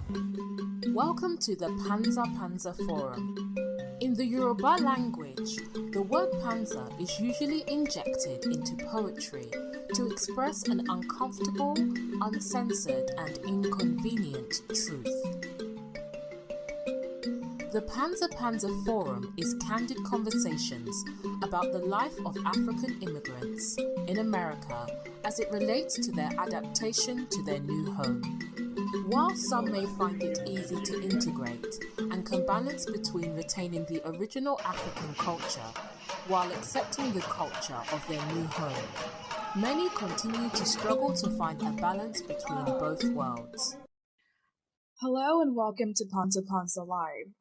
Welcome to the Pansa Pansa Forum. In the Yoruba language, the word pansa is usually injected into poetry to express an uncomfortable, uncensored, and inconvenient truth. The Pansa Pansa Forum is candid conversations about the life of African immigrants in America as it relates to their adaptation to their new home. While some may find it easy to integrate and can balance between retaining the original African culture while accepting the culture of their new home, many continue to struggle to find a balance between both worlds. Hello and welcome to Pansa Pansa Live.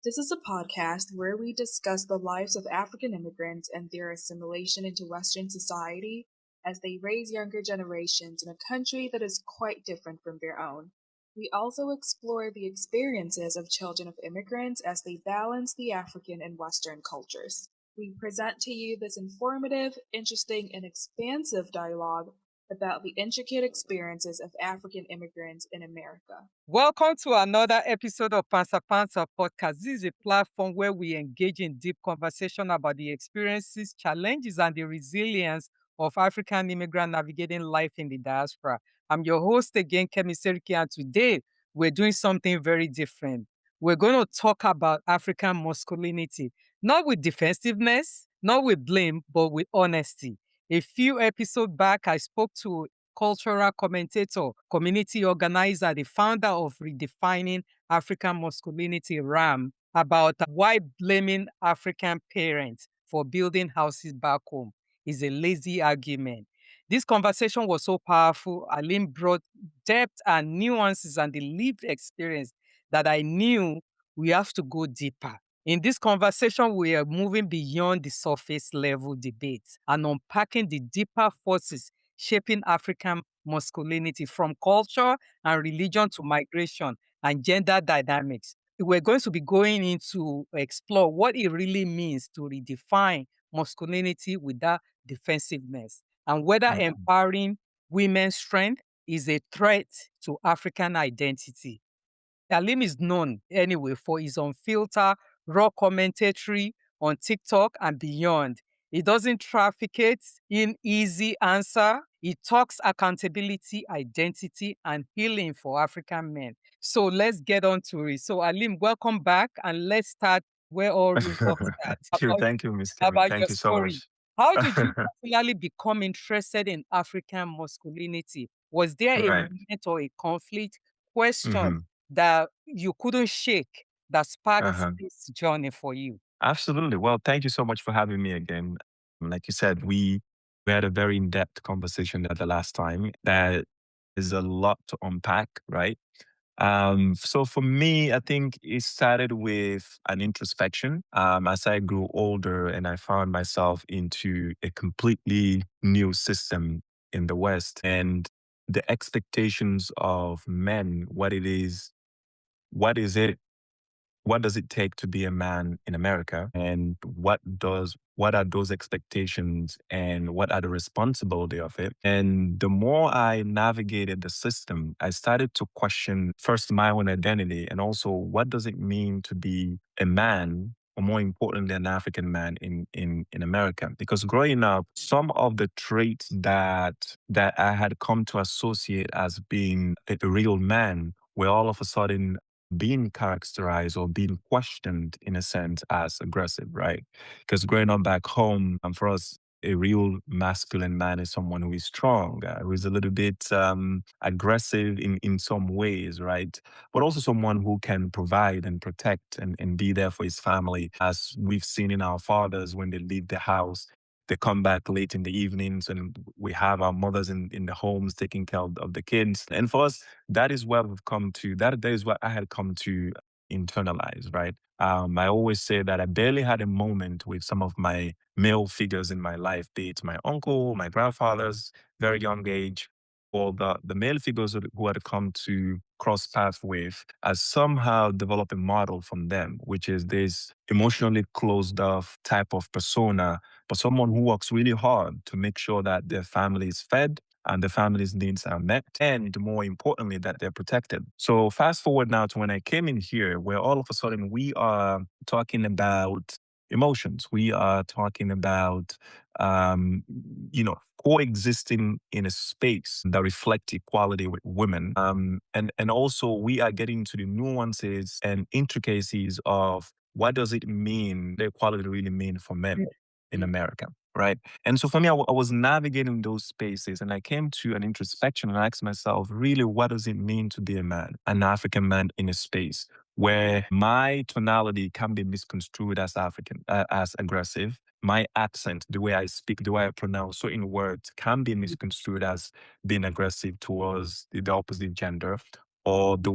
This is a podcast where we discuss the lives of African immigrants and their assimilation into Western society as they raise younger generations in a country that is quite different from their own. We also explore the experiences of children of immigrants as they balance the African and Western cultures. We present to you this informative, interesting, and expansive dialogue about the intricate experiences of African immigrants in America. Welcome to another episode of Pansa Pansa Podcast. This is a platform where we engage in deep conversation about the experiences, challenges, and the resilience of African immigrants navigating life in the diaspora. I'm your host again, Kemi Seriki, and today we're doing something very different. We're going to talk about African masculinity, not with defensiveness, not with blame, but with honesty. A few episodes back, I spoke to cultural commentator, community organizer, the founder of Redefining African Masculinity, RAM, about why blaming African parents for building houses back home is a lazy argument. This conversation was so powerful. Alim brought depth and nuances and the lived experience that I knew we have to go deeper. In this conversation, we are moving beyond the surface level debates and unpacking the deeper forces shaping African masculinity, from culture and religion to migration and gender dynamics. We're going to be going into explore what it really means to redefine masculinity without defensiveness, and whether empowering women's strength is a threat to African identity. Alim is known anyway for his unfiltered, raw commentary on TikTok and beyond. He doesn't trafficate in easy answer. He talks accountability, identity, and healing for African men. So let's get on to it. So Alim, welcome back, and let's start where all room starts. Thank you, Miss Kevin. About Thank your you so story. much. How did you particularly become interested in African masculinity? Was there a Right. moment or a conflict question Mhm. that you couldn't shake that sparked Uh-huh. this journey for you? Absolutely. Well, thank you so much for having me again. Like you said, we had a very in-depth conversation the last time. There is a lot to unpack, right? So for me, I think it started with an introspection. As I grew older and I found myself into a completely new system in the West, and the expectations of men, what is it what does it take to be a man in America, and what are those expectations and what are the responsibility of it. And the more I navigated the system, I started to question first my own identity, and also what does it mean to be a man, or more importantly, an African man in America. Because growing up, some of the traits that I had come to associate as being a real man were all of a sudden being characterized or being questioned in a sense as aggressive, right? Because growing up back home, and for us, a real masculine man is someone who is strong, who is a little bit aggressive in some ways, right? But also someone who can provide and protect and be there for his family, as we've seen in our fathers when they leave the house. They come back late in the evenings, and we have our mothers in the homes taking care of the kids. And for us, that is where we've come to. That is what I had come to internalize, right? I always say that I barely had a moment with some of my male figures in my life, be it my uncle, my grandfathers, very young age, or the male figures who had come to cross path with has somehow developed a model from them, which is this emotionally closed off type of persona, but someone who works really hard to make sure that their family is fed and the family's needs are met, and more importantly, that they're protected. So fast forward now to when I came in here, where all of a sudden we are talking about emotions. We are talking about, um, coexisting in a space that reflect equality with women. And also we are getting to the nuances and intricacies of what does it mean, the equality really mean for men in America, right? And so for me, I was navigating those spaces and I came to an introspection and I asked myself, really, what does it mean to be a man, an African man in a space where my tonality can be misconstrued as African, as aggressive. My accent, the way I speak, the way I pronounce certain words can be misconstrued as being aggressive towards the opposite gender, or the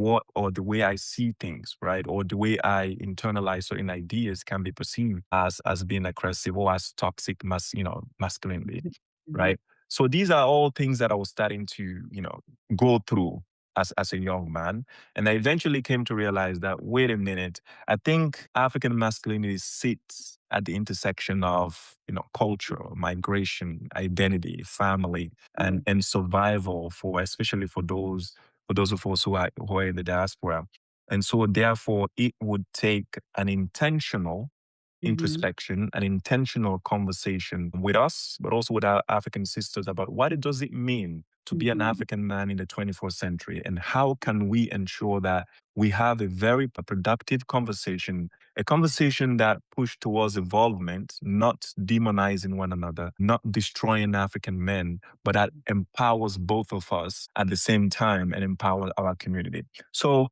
way I see things, right? Or the way I internalize certain ideas can be perceived as being aggressive or as toxic masculinity, right? So these are all things that I was starting to, go through as a young man. And I eventually came to realize that, wait a minute, I think African masculinity sits at the intersection of, culture, migration, identity, family, and survival especially for those of us who are in the diaspora. And so therefore it would take an intentional introspection, an intentional conversation with us, but also with our African sisters about what does it mean to be an African man in the 21st century, and how can we ensure that we have a very productive conversation, a conversation that pushes towards involvement, not demonizing one another, not destroying African men, but that empowers both of us at the same time and empower our community. So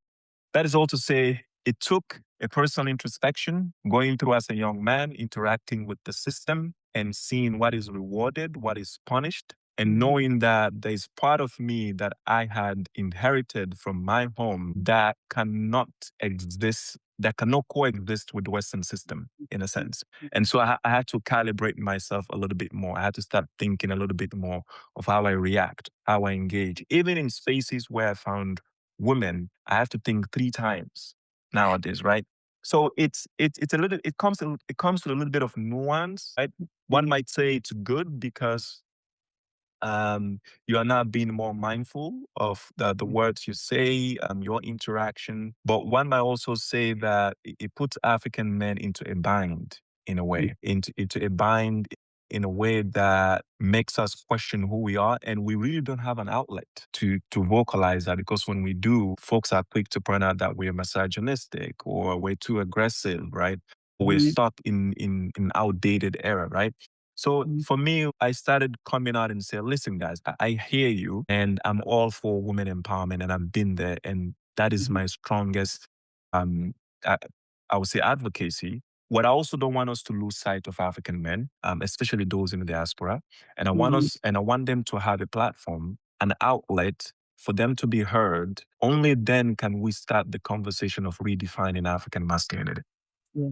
that is all to say, it took a personal introspection, going through as a young man, interacting with the system and seeing what is rewarded, what is punished, and knowing that there's part of me that I had inherited from my home that cannot coexist with the Western system in a sense. And so I had to calibrate myself a little bit more. I had to start thinking a little bit more of how I react, how I engage. Even in spaces where I found women, I have to think 3 times nowadays, right? So it's a little it comes with a little bit of nuance, right? One might say it's good because you are now being more mindful of the words you say, your interaction. But one might also say that it puts African men into a bind in a way, into a bind in a way that makes us question who we are, and we really don't have an outlet to vocalize that, because when we do, folks are quick to point out that we're misogynistic or we're too aggressive, right? We're stuck in an outdated era, right? So for me, I started coming out and say, listen, guys, I hear you and I'm all for women empowerment and I've been there. And that is my strongest, um, I, I would say, advocacy. What I also don't want us to lose sight of African men, especially those in the diaspora. And I want them to have a platform, an outlet for them to be heard. Only then can we start the conversation of redefining African masculinity. Yeah.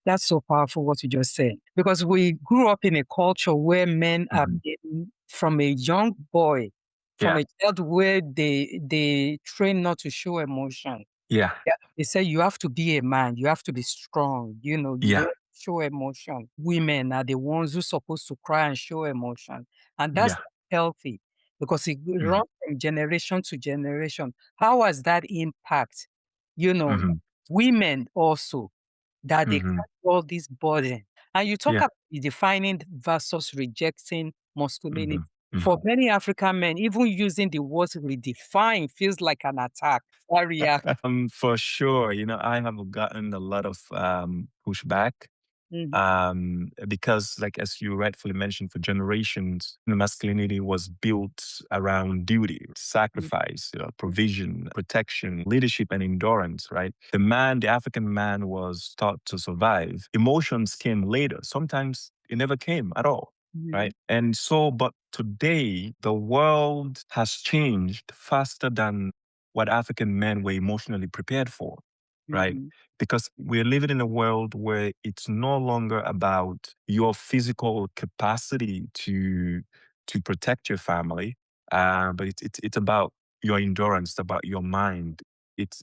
That's so powerful what you just said. Because we grew up in a culture where men are being, from a young boy, from a child where they train not to show emotion. Yeah. They say you have to be a man, you have to be strong, you don't show emotion. Women are the ones who are supposed to cry and show emotion. And that's not healthy because it runs from generation to generation. How has that impact, women also? That they carry all this burden. And you talk about defining versus rejecting masculinity. For many African men, even using the word redefine feels like an attack or reaction. For sure. I have gotten a lot of pushback because, like, as you rightfully mentioned, for generations, masculinity was built around duty, sacrifice, provision, protection, leadership, and endurance, right? The African man was taught to survive. Emotions came later. Sometimes it never came at all, right? And so, but today, the world has changed faster than what African men were emotionally prepared for, right? Because we're living in a world where it's no longer about your physical capacity to protect your family, but it's about your endurance, it's about your mind. It's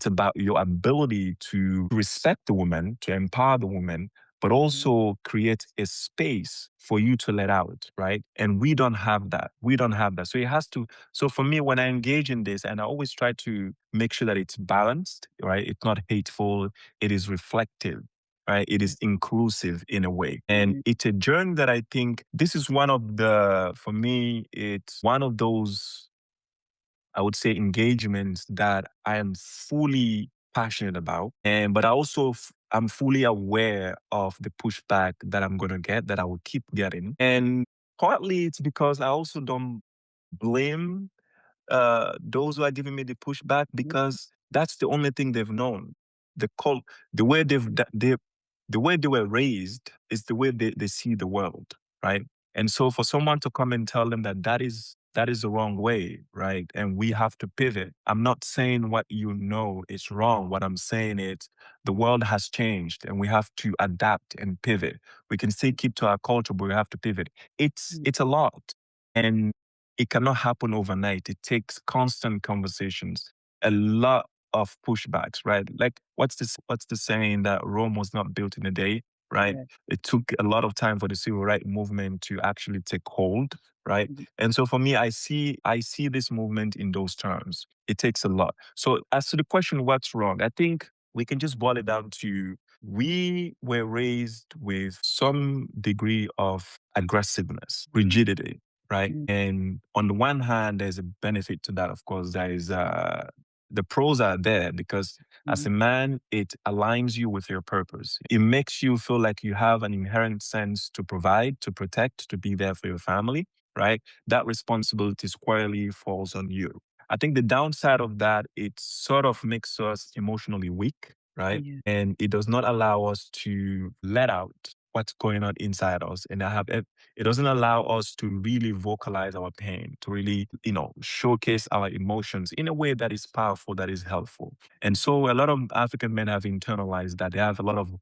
about your ability to respect the woman, to empower the woman, but also create a space for you to let out, right? And we don't have that. We don't have that. So it has to. So for me, when I engage in this, and I always try to make sure that it's balanced, right? It's not hateful. It is reflective, right? It is inclusive in a way. And it's a journey that I think this is one of the, for me, it's one of those, I would say, engagements that I am fully passionate about. And but I also I'm fully aware of the pushback that I'm gonna get, that I will keep getting. And partly it's because I also don't blame those who are giving me the pushback, because that's the only thing they've known. The cult, the way the way they were raised is the way they see the world, right? And so for someone to come and tell them that that is the wrong way, right? And we have to pivot. I'm not saying what you know is wrong. What I'm saying is the world has changed and we have to adapt and pivot. We can still keep to our culture, but we have to pivot. It's a lot. And it cannot happen overnight. It takes constant conversations, a lot of pushbacks, right? Like what's the saying that Rome was not built in a day, right? It took a lot of time for the civil rights movement to actually take hold, right? And so for me, I see this movement in those terms. It takes a lot. So as to the question, what's wrong? I think we can just boil it down to we were raised with some degree of aggressiveness, rigidity, right? And on the one hand, there's a benefit to that. Of course, there is the pros are there because as a man, it aligns you with your purpose. It makes you feel like you have an inherent sense to provide, to protect, to be there for your family, right? That responsibility squarely falls on you. I think the downside of that, it sort of makes us emotionally weak, right? And it does not allow us to let out what's going on inside us. And it doesn't allow us to really vocalize our pain, to really, showcase our emotions in a way that is powerful, that is helpful. And so a lot of African men have internalized that. They have a lot of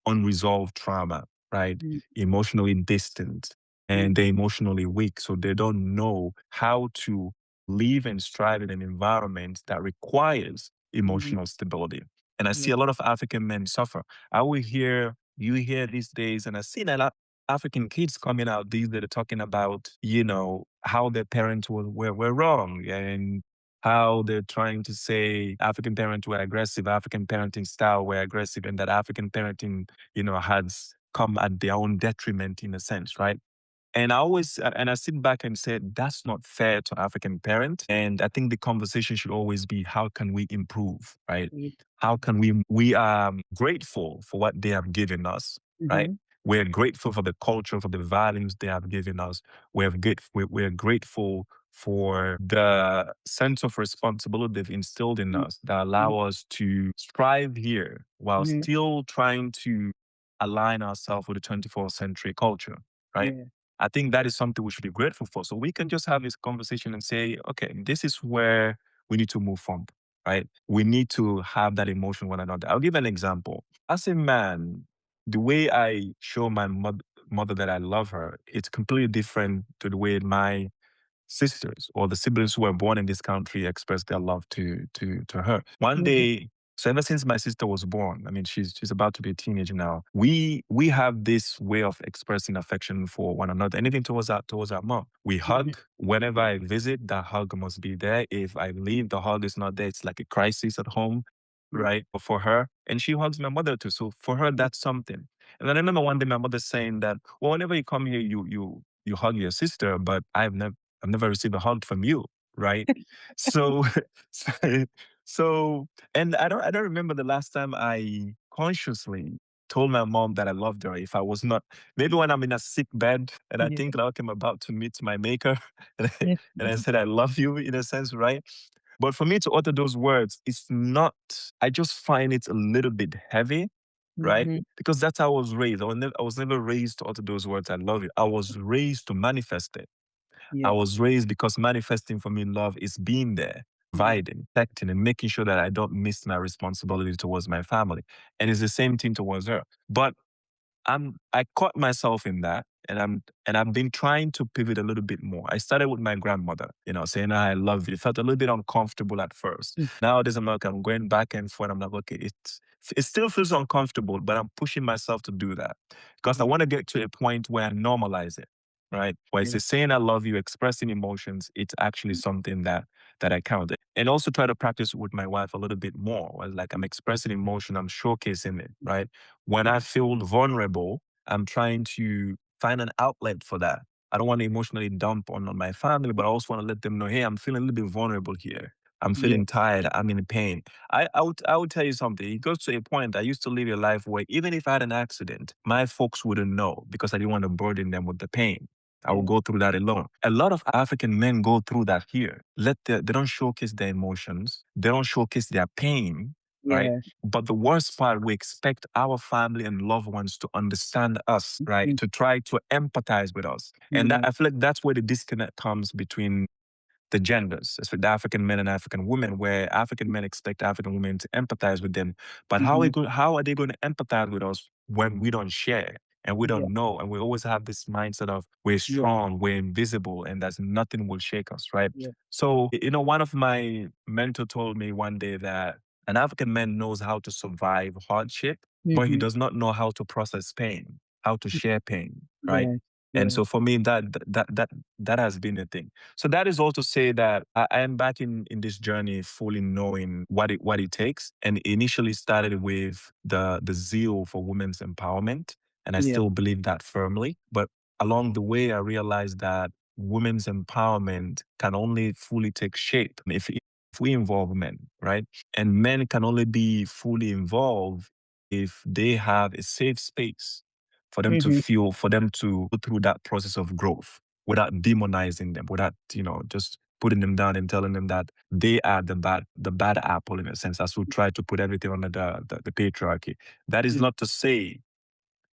unresolved trauma, right? Emotionally distant, and they're emotionally weak. So they don't know how to live and strive in an environment that requires emotional stability. And I see a lot of African men suffer. You hear these days, and I've seen a lot African kids coming out these that are talking about, how their parents were wrong, and how they're trying to say African parents were aggressive, African parenting style were aggressive, and that African parenting, has come at their own detriment in a sense, right? And I sit back and say, that's not fair to African parents. And I think the conversation should always be, how can we improve, right? How can we are grateful for what they have given us, right? We're grateful for the culture, for the values they have given us. We're grateful for the sense of responsibility they've instilled in us that allow us to strive here while still trying to align ourselves with the 24th century culture, right? I think that is something we should be grateful for. So we can just have this conversation and say, okay, this is where we need to move from, right? We need to have that emotion one another. I'll give an example. As a man, the way I show my mother that I love her, it's completely different to the way my sisters or the siblings who were born in this country express their love to her. One day, so ever since my sister was born, I mean, she's about to be a teenager now. We have this way of expressing affection for one another. Anything towards our mom, we hug. Whenever I visit, that hug must be there. If I leave, the hug is not there. It's like a crisis at home, right? But for her, and she hugs my mother too. So for her, that's something. And I remember one day my mother saying that, well, whenever you come here, you hug your sister, but I've never received a hug from you, right? So, so, so, and I don't remember the last time I consciously told my mom that I loved her. If I was not, maybe when I'm in a sick bed and I think like I'm about to meet my maker, and I said I love you in a sense, right? But for me to utter those words, it's not. I just find it a little bit heavy, right? Because that's how I was raised. I was never raised to utter those words. I love you. I was raised to manifest it. I was raised because manifesting for me love is being there, providing, protecting, and making sure that I don't miss my responsibility towards my family. And it's the same thing towards her. But I caught myself in that. And I've been trying to pivot a little bit more. I started with my grandmother, saying I love you. It felt a little bit uncomfortable at first. Nowadays, I'm going back and forth. I'm like, okay, it still feels uncomfortable, but I'm pushing myself to do that because I want to get to a point where I normalize it, right? Where it's saying I love you, expressing emotions. It's actually something that I count. And also try to practice with my wife a little bit more. Where like I'm expressing emotion, I'm showcasing it, right? When I feel vulnerable, I'm trying to find an outlet for that. I don't want to emotionally dump on my family, but I also want to let them know, hey, I'm feeling a little bit vulnerable here. I'm feeling tired. I'm in pain. I would tell you something. It goes to a point. I used to live a life where even if I had an accident, my folks wouldn't know because I didn't want to burden them with the pain. I will go through that alone. A lot of African men go through that here. They don't showcase their emotions. They don't showcase their pain, right? But the worst part, we expect our family and loved ones to understand us, right? To try to empathize with us. And I feel like that's where the disconnect comes between the genders, especially the African men and African women, where African men expect African women to empathize with them. But how are they going to empathize with us when we don't share and we don't know? And we always have this mindset of we're strong, we're invisible, and that nothing will shake us, right? So, one of my mentor told me one day that an African man knows how to survive hardship, but he does not know how to process pain, how to share pain, right? And so for me, that has been a thing. So that is all to say that I am back in this journey fully knowing what it takes. And initially started with the zeal for women's empowerment. And I still believe that firmly. But along the way, I realized that women's empowerment can only fully take shape if we involve men, right? And men can only be fully involved if they have a safe space for them to feel, for them to go through that process of growth without demonizing them, without, just putting them down and telling them that they are the bad apple in a sense, as we try to put everything under the patriarchy. That is not to say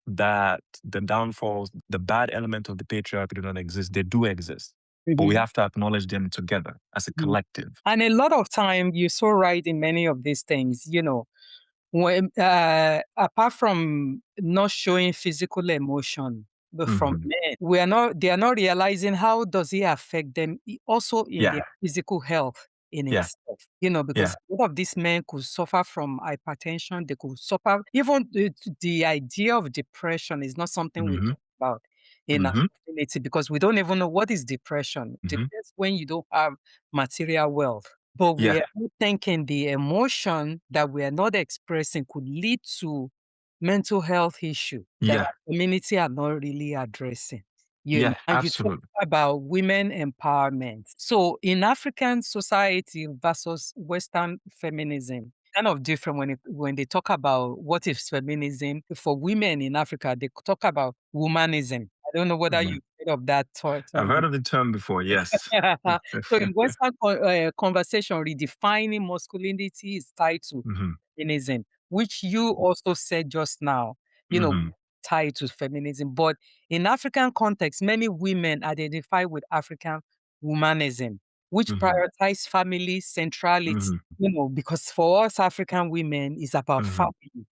that the downfalls, the bad element of the patriarchy do not exist. They do exist. But we have to acknowledge them together as a collective. And a lot of time, you're so right in many of these things, when apart from not showing physical emotion but from men, they are not realizing how does it affect them also in their physical health in itself. Because a lot of these men could suffer from hypertension, they could suffer even the idea of depression is not something we talk about in our community because we don't even know what is depression. Depends when you don't have material wealth. But we are not thinking the emotion that we are not expressing could lead to mental health issue that our community are not really addressing. And you talk about women empowerment. So in African society versus Western feminism, kind of different when they talk about what is feminism. For women in Africa, they talk about womanism. I don't know whether you've heard of that term. I've heard of the term before, yes. So in Western conversation, redefining masculinity is tied to feminism, which you also said just now, tied to feminism. But in African context, many women identify with African womanism, which prioritize family centrality, because for us African women, it's about family.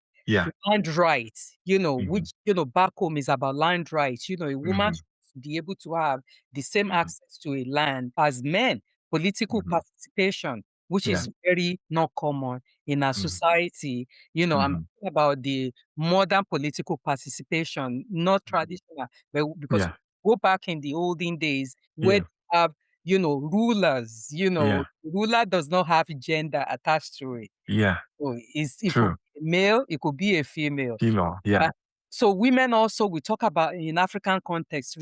Land rights, which, back home is about land rights. A woman should be able to have the same access to a land as men. Political participation, which is very not common in our society. I'm talking about the modern political participation, not traditional, but because go back in the olden days where you have, rulers, ruler does not have gender attached to it. So it could be a male, it could be a female. So women also, we talk about in African context,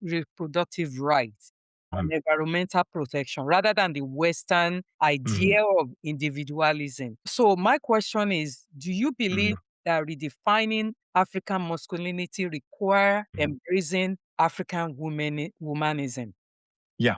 reproductive rights and environmental protection rather than the Western idea of individualism. So my question is, do you believe that redefining African masculinity require embracing African womanism? Yeah,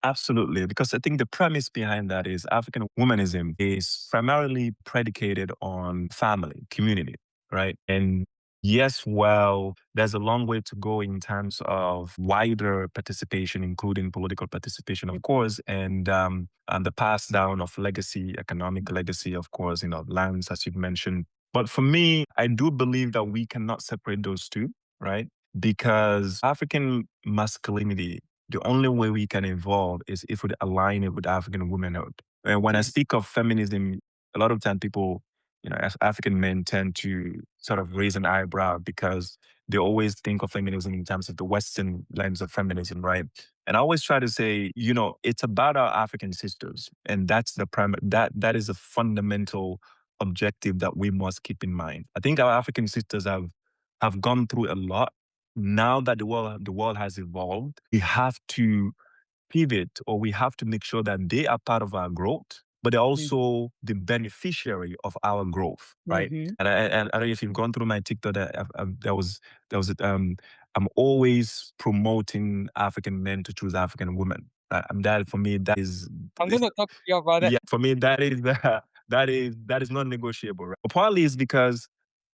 absolutely. Because I think the premise behind that is African womanism is primarily predicated on family, community, right? And yes, well, there's a long way to go in terms of wider participation, including political participation, of course, and the pass down of legacy, economic legacy, of course, lands, as you've mentioned. But for me, I do believe that we cannot separate those two, right? because African masculinity, the only way we can evolve is if we align it with African womanhood. And when I speak of feminism, a lot of time people, as African men tend to sort of raise an eyebrow because they always think of feminism in terms of the Western lens of feminism, right? And I always try to say, it's about our African sisters. And that's that is a fundamental objective that we must keep in mind. I think our African sisters have gone through a lot. Now that the world has evolved, we have to pivot, or we have to make sure that they are part of our growth, but they're also the beneficiary of our growth, right? And I don't know if you've gone through my TikTok. There was I'm always promoting African men to choose African women. That for me, that is. I'm going to talk to you about that. Yeah, for me, that is that is not negotiable. Right? Partly is because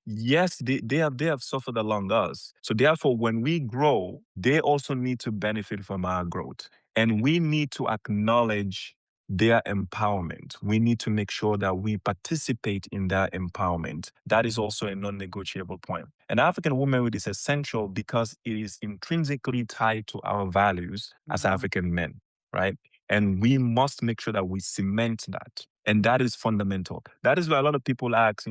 yes, they have suffered along us. So therefore, when we grow, they also need to benefit from our growth. And we need to acknowledge their empowerment. We need to make sure that we participate in their empowerment. That is also a non-negotiable point. And African womanhood is essential because it is intrinsically tied to our values as African men, right? And we must make sure that we cement that. And that is fundamental. That is why a lot of people ask,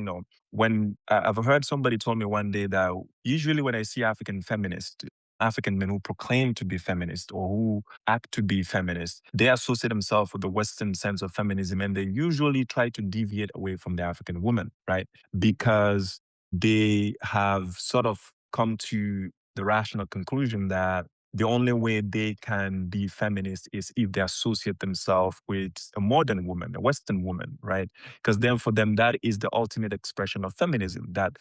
when I've heard somebody told me one day that usually when I see African feminists, African men who proclaim to be feminist or who act to be feminist, they associate themselves with the Western sense of feminism, and they usually try to deviate away from the African woman, right? Because they have sort of come to the rational conclusion that the only way they can be feminist is if they associate themselves with a modern woman, a Western woman, right? Because then for them, that is the ultimate expression of feminism, that,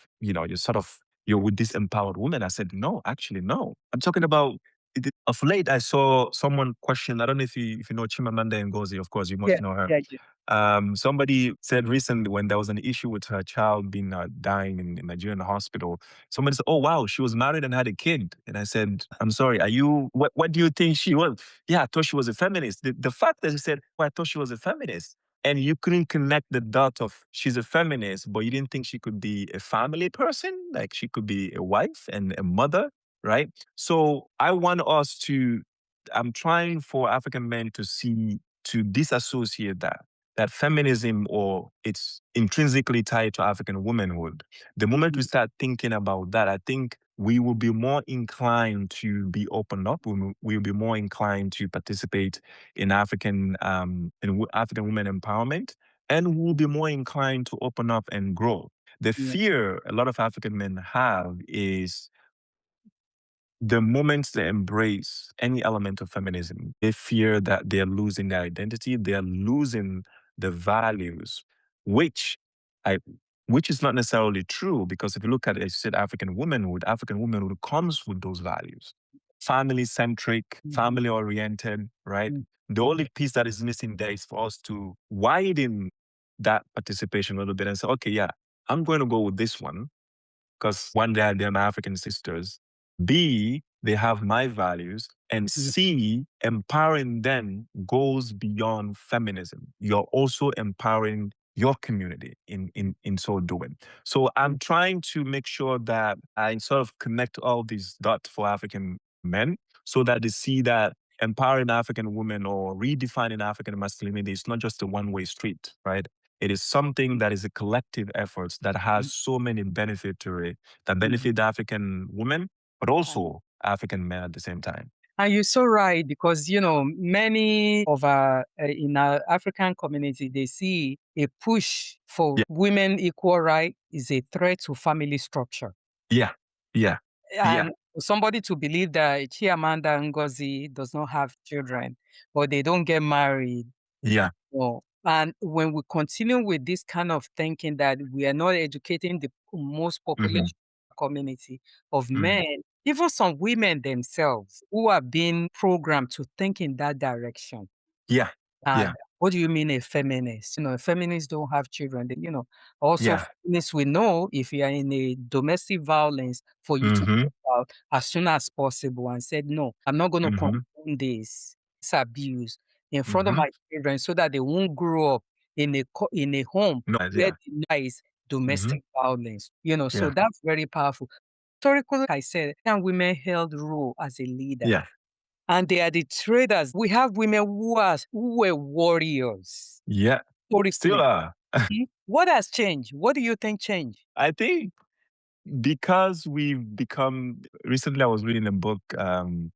you're with this empowered woman. I said, no, actually, no. I'm talking about, of late, I saw someone question, I don't know if you know Chimamanda Ngozi, of course, you must know her. Somebody said recently when there was an issue with her child being dying in Nigerian hospital, somebody said, oh, wow, she was married and had a kid. And I said, I'm sorry, what do you think she was? Yeah, I thought she was a feminist. The fact that she said, oh, I thought she was a feminist, and you couldn't connect the dot of she's a feminist, but you didn't think she could be a family person, like she could be a wife and a mother, right? So I'm trying for African men to disassociate that feminism, or it's intrinsically tied to African womanhood. The moment we start thinking about that, I think we will be more inclined to be opened up. We'll be more inclined to participate in African women empowerment, and we'll be more inclined to open up and grow. The fear a lot of African men have is the moment they embrace any element of feminism, they fear that they're losing their identity, they're losing the values, which I which is not necessarily true, because if you look at, as you said, African womanhood comes with those values. Family centric, family oriented, right? The only piece that is missing there is for us to widen that participation a little bit and say, okay, yeah, I'm going to go with this one because one, they're my African sisters. B, they have my values. And C, empowering them goes beyond feminism. You're also empowering your community in so doing. So I'm trying to make sure that I sort of connect all these dots for African men so that they see that empowering African women or redefining African masculinity is not just a one-way street, right? It is something that is a collective effort that has so many benefits to it, that benefit the African women, but also African men at the same time. And you're so right, because, many of in our African community, they see a push for women equal right is a threat to family structure. Yeah. And somebody to believe that Chiamanda Ngozi does not have children, but they don't get married. Yeah. No. And when we continue with this kind of thinking that we are not educating the most population community of men, even some women themselves who are being programmed to think in that direction. Yeah. What do you mean a feminist? Feminists don't have children. Also feminists, we know if you are in a domestic violence, for you to get out as soon as possible and said, no, I'm not going to condone this abuse in front of my children so that they won't grow up in a home where denies domestic violence. So that's very powerful. historically, I said, African women held role as a leader. Yeah. And they are the traders. We have women who were warriors. Yeah. Still are. What has changed? What do you think changed? I think because we've become, recently I was reading a book and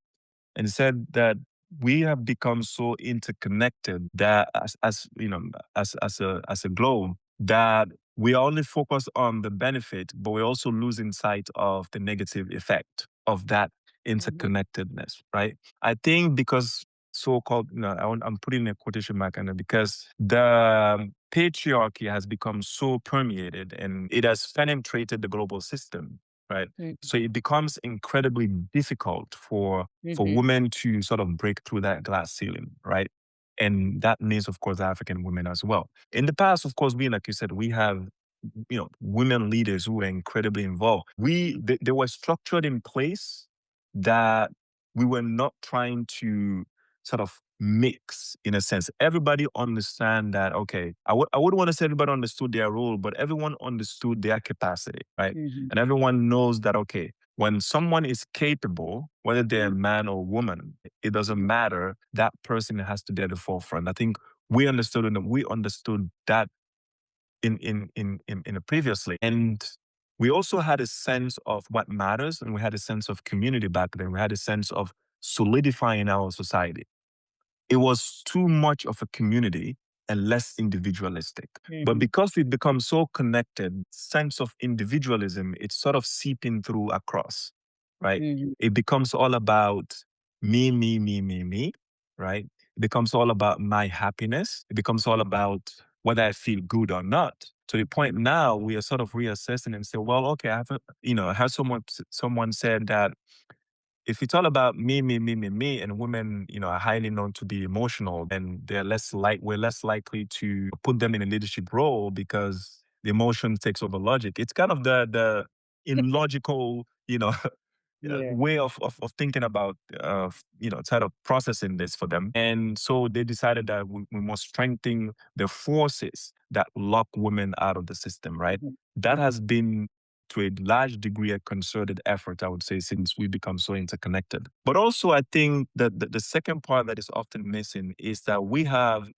it said that we have become so interconnected that as you know, as a globe, that we only focus on the benefit, but we're also losing sight of the negative effect of that interconnectedness, right? I think because so-called, I'm putting a quotation mark on it, because the patriarchy has become so permeated and it has penetrated the global system, right? So it becomes incredibly difficult for women to sort of break through that glass ceiling, right? And that means, of course, African women as well. In the past, of course, like you said, we have women leaders who were incredibly involved. They were structured in place that we were not trying to sort of mix, in a sense. Everybody understand that, okay, I wouldn't want to say everybody understood their role, but everyone understood their capacity, right? And everyone knows that, okay, when someone is capable, whether they're a man or woman, it doesn't matter. That person has to be at the forefront. I think we understood that in a previously. And we also had a sense of what matters, and we had a sense of community back then. We had a sense of solidifying our society. It was too much of a community and less individualistic. But because we've become so connected, sense of individualism, it's sort of seeping through across, right? It becomes all about me, right? It becomes all about my happiness. It becomes all about whether I feel good or not. To the point now, we are sort of reassessing and say, well, okay, I have someone said that if it's all about me, and women, are highly known to be emotional, then we're less likely to put them in a leadership role because the emotion takes over logic. It's kind of the illogical, way of thinking about, sort of processing this for them. And so they decided that we must strengthen the forces that lock women out of the system, right? That has been, to a large degree, a concerted effort, I would say, since we become so interconnected. But also, I think that the second part that is often missing is that we have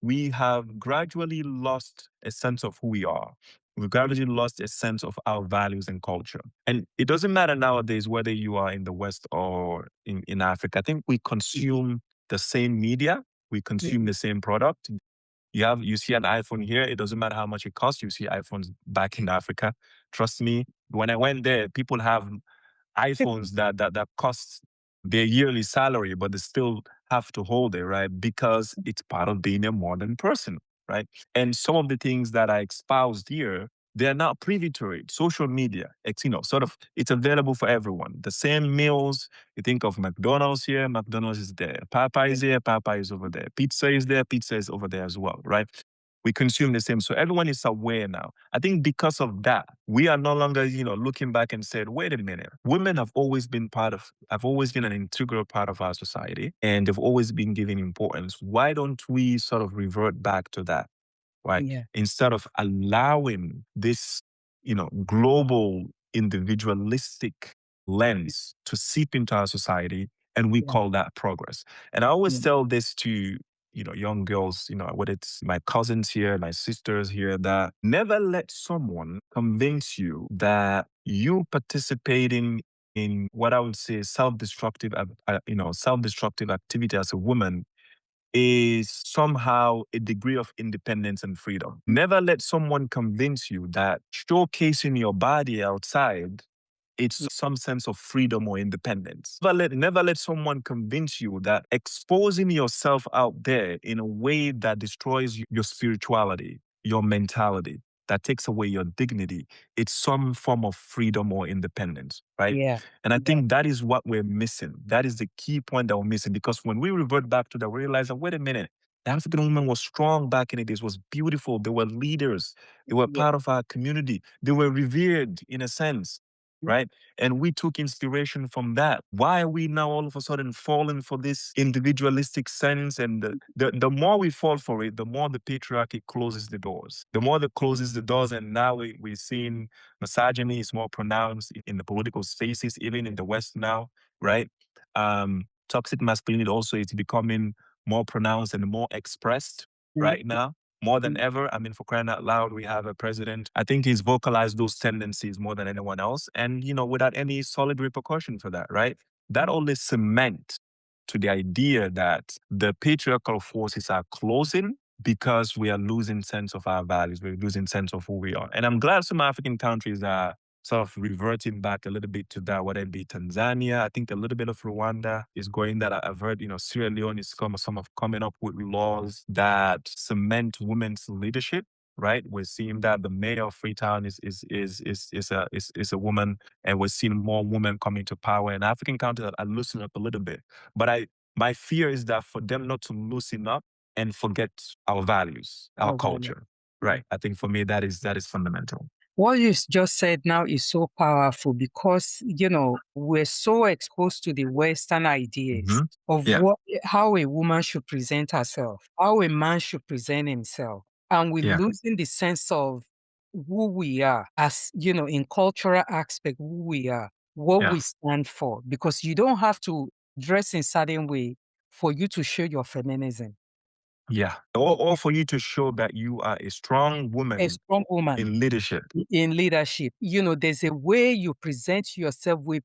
gradually lost a sense of who we are. We've gradually lost a sense of our values and culture. And it doesn't matter nowadays whether you are in the West or in Africa. I think we consume the same media, we consume the same product. You see an iPhone here, it doesn't matter how much it costs. You see iPhones back in Africa. Trust me, when I went there, people have iPhones that cost their yearly salary, but they still have to hold it, right? Because it's part of being a modern person, right? And some of the things that I espoused here, they're not privy to it. Social media, it's available for everyone. The same meals, you think of McDonald's here, McDonald's is there. Popeye is here, Popeye is over there. Pizza is there, pizza is over there as well, right? We consume the same. So everyone is aware now. I think because of that, we are no longer, looking back and said, wait a minute, women have always been an integral part of our society, and they've always been given importance. Why don't we sort of revert back to that, right? Yeah. Instead of allowing this, global individualistic lens to seep into our society, and we call that progress. And I always tell this to young girls, whether it's my cousins here, my sisters here, that never let someone convince you that you participating in what I would say self-destructive activity as a woman is somehow a degree of independence and freedom. Never let someone convince you that showcasing your body outside, it's some sense of freedom or independence. Never let someone convince you that exposing yourself out there in a way that destroys your spirituality, your mentality, that takes away your dignity, it's some form of freedom or independence, right? Yeah. And I think that is what we're missing. That is the key point that we're missing, because when we revert back to that, we realize that, wait a minute, the African woman was strong back in the days, was beautiful. They were leaders. They were part of our community. They were revered in a sense. right? And we took inspiration from that. Why are we now all of a sudden falling for this individualistic sense? And the more we fall for it, the more the patriarchy closes the doors. The more that closes the doors, and now we're seeing misogyny is more pronounced in the political spaces, even in the West now, right? Toxic masculinity also is becoming more pronounced and more expressed right now, more than ever. I mean, for crying out loud, we have a president. I think he's vocalized those tendencies more than anyone else. And, without any solid repercussion for that, right? That only cement to the idea that the patriarchal forces are closing because we are losing sense of our values. We're losing sense of who we are. And I'm glad some African countries are sort of reverting back a little bit to that, whether it be Tanzania. I think a little bit of Rwanda is going that. I've heard, Sierra Leone is coming up with laws that cement women's leadership. Right, we're seeing that the mayor of Freetown is a woman, and we're seeing more women coming to power. And African countries are loosening up a little bit. But my fear is that for them not to loosen up and forget our values, our culture. Right. I think for me that is fundamental. What you just said now is so powerful because, we're so exposed to the Western ideas of how a woman should present herself, how a man should present himself. And we're losing the sense of who we are as, in cultural aspect, who we are, what we stand for, because you don't have to dress in a certain way for you to show your feminism. Yeah. Or for you to show that you are a strong woman in leadership. There's a way you present yourself with,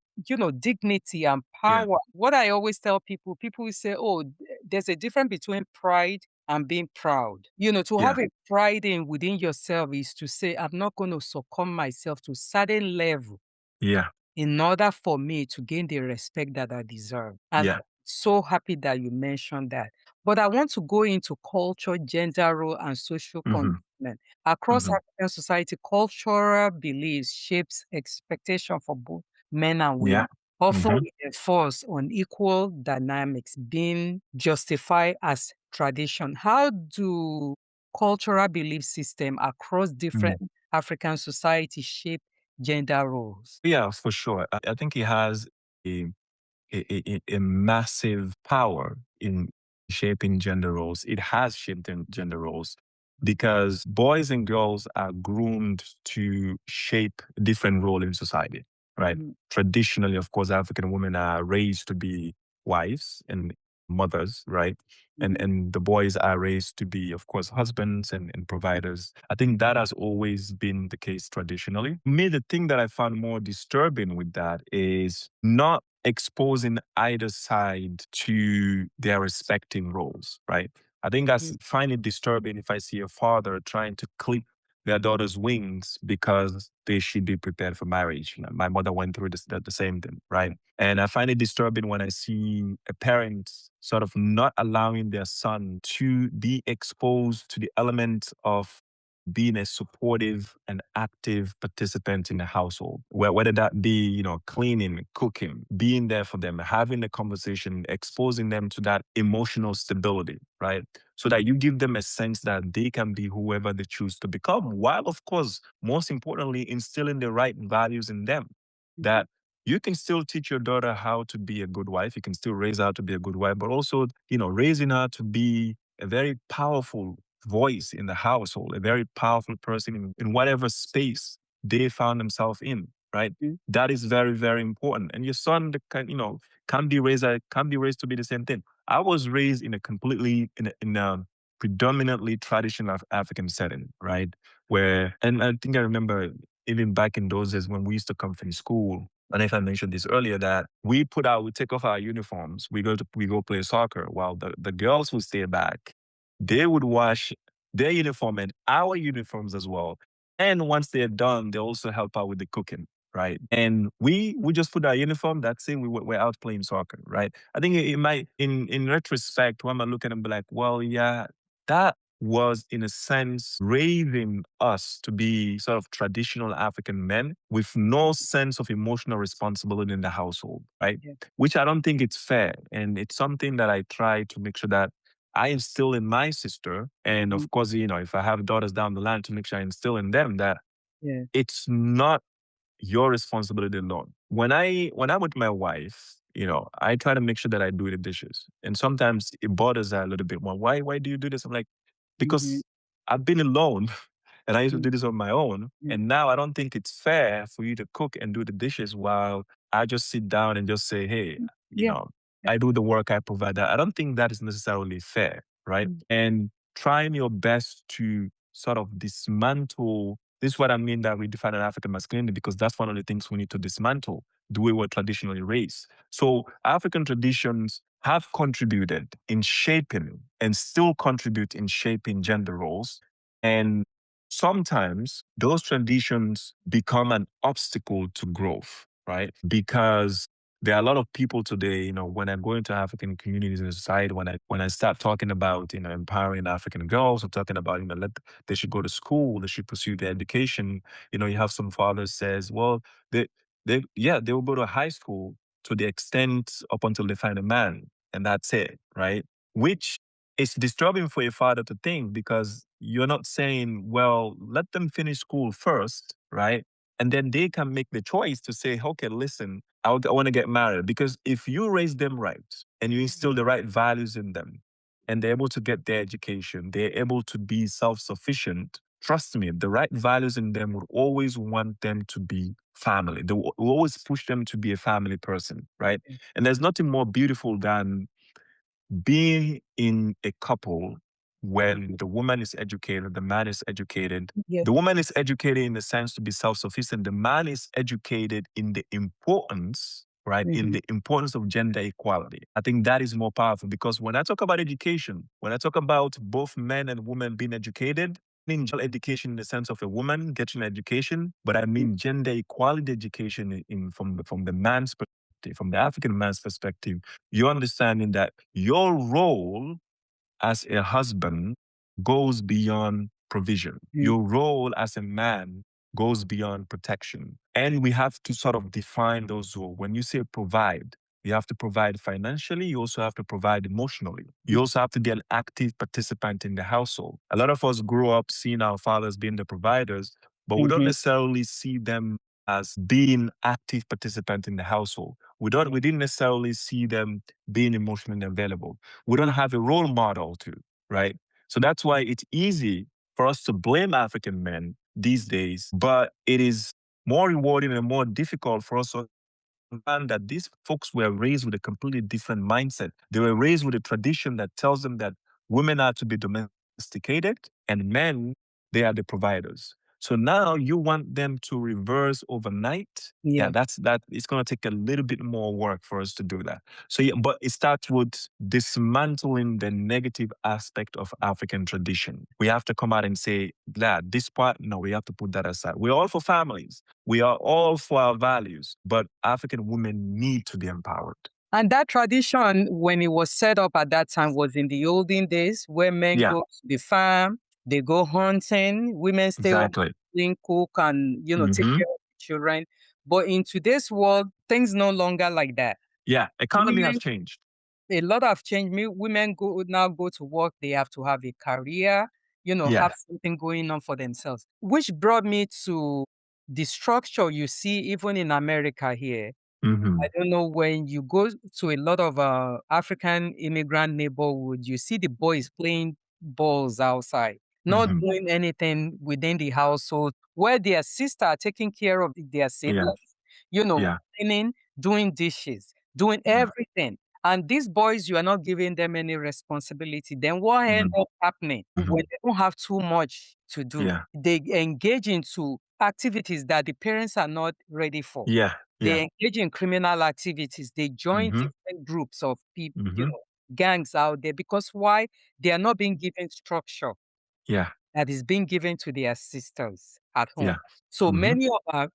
dignity and power. Yeah. What I always tell people will say, oh, there's a difference between pride and being proud. To have a pride within yourself is to say, I'm not going to succumb myself to certain level. Yeah. In order for me to gain the respect that I deserve. And so happy that you mentioned that. But I want to go into culture, gender role, and social conditioning. Across African society, cultural beliefs shapes expectation for both men and women. Often enforce on equal dynamics, being justified as tradition. How do cultural belief system across different African societies shape gender roles? Yeah, for sure. I think it has a massive power in shaping gender roles. It has shaped gender roles because boys and girls are groomed to shape a different role in society, right? Traditionally, of course, African women are raised to be wives and mothers, right? And the boys are raised to be, of course, husbands and providers. I think that has always been the case traditionally. Me, the thing that I found more disturbing with that is not exposing either side to their respective roles, right? I think I find it disturbing if I see a father trying to clip their daughter's wings because they should be prepared for marriage. My mother went through the same thing, right? And I find it disturbing when I see a parent sort of not allowing their son to be exposed to the element of being a supportive and active participant in the household, whether that be, cleaning, cooking, being there for them, having a conversation, exposing them to that emotional stability, right? So that you give them a sense that they can be whoever they choose to become, while, of course, most importantly, instilling the right values in them. That you can still teach your daughter how to be a good wife. You can still raise her to be a good wife, but also, raising her to be a very powerful voice in the household, a very powerful person in whatever space they found themselves in, right? That is very, very important. And your son can be raised to be the same thing. I was raised in a predominantly traditional African setting, right? And I think I remember even back in those days when we used to come from school, and if I mentioned this earlier, that we take off our uniforms, we go play soccer, while the girls would stay back. They would wash their uniform and our uniforms as well. And once they're done, they also help out with the cooking, right? And we just put our uniform, that's it, we're out playing soccer, right? I think it might, in retrospect, when I look at it and be like, well, yeah, that was in a sense raising us to be sort of traditional African men with no sense of emotional responsibility in the household, right? Yeah. Which I don't think it's fair. And it's something that I try to make sure that I instill in my sister. And of course, if I have daughters down the line, to make sure I instill in them that it's not your responsibility alone. When I'm with my wife, I try to make sure that I do the dishes. And sometimes it bothers her a little bit. Well, why do you do this? I'm like, because I've been alone and I used to do this on my own. And now I don't think it's fair for you to cook and do the dishes while I just sit down and just say, hey, I do the work, I provide that. I don't think that is necessarily fair, right? And trying your best to sort of dismantle this is what I mean that redefining African masculinity, because that's one of the things we need to dismantle the way we're traditionally raised. So African traditions have contributed in shaping and still contribute in shaping gender roles. And sometimes those traditions become an obstacle to growth, right? Because there are a lot of people today, when I go into African communities in society, when I start talking about, empowering African girls, I'm talking about, they should go to school, they should pursue their education. You have some fathers says, well, they will go to high school to the extent up until they find a man, and that's it, right? Which is disturbing for a father to think, because you're not saying, well, let them finish school first, right? And then they can make the choice to say, okay, listen, I want to get married. Because if you raise them right and you instill the right values in them, and they're able to get their education, they're able to be self-sufficient, trust me, the right values in them would always want them to be family. They will always push them to be a family person, right? And there's nothing more beautiful than being in a couple when the woman is educated, the man is educated. The woman is educated in the sense to be self-sufficient. The man is educated in the importance, right? In the importance of gender equality. I think that is more powerful, because when I talk about education, when I talk about both men and women being educated, I mean gender education in the sense of a woman getting education, but I mean gender equality education from the man's perspective, from the African man's perspective. You're understanding that your role as a husband goes beyond provision. Your role as a man goes beyond protection. And we have to sort of define those roles. When you say provide, you have to provide financially. You also have to provide emotionally. You also have to be an active participant in the household. A lot of us grew up seeing our fathers being the providers, but we don't necessarily see them as being active participant in the household. We didn't necessarily see them being emotionally available. We don't have a role model to, right? So that's why it's easy for us to blame African men these days, but it is more rewarding and more difficult for us to understand that these folks were raised with a completely different mindset. They were raised with a tradition that tells them that women are to be domesticated and men, they are the providers. So now you want them to reverse overnight. Yeah, that it's going to take a little bit more work for us to do that. So yeah, but it starts with dismantling the negative aspect of African tradition. We have to come out and say that this part, no, we have to put that aside. We're all for families. We are all for our values, but African women need to be empowered. And that tradition, when it was set up at that time, was in the olden days, where men go to the farm, they go hunting, women stay home, clean, cook, and take care of the children. But in today's world, things no longer like that. Yeah, economy has changed. A lot have changed. Women now go to work. They have to have a career, have something going on for themselves. Which brought me to the structure you see even in America here. I don't know, when you go to a lot of African immigrant neighborhood, you see the boys playing balls outside, not doing anything within the household, where their sister are taking care of their siblings, cleaning, doing dishes, doing everything. And these boys, you are not giving them any responsibility. Then what ends up happening when they don't have too much to do? They engage into activities that the parents are not ready for. They engage in criminal activities. They join different groups of people, gangs out there. Because why? They are not being given structure that is being given to their sisters at home. So many of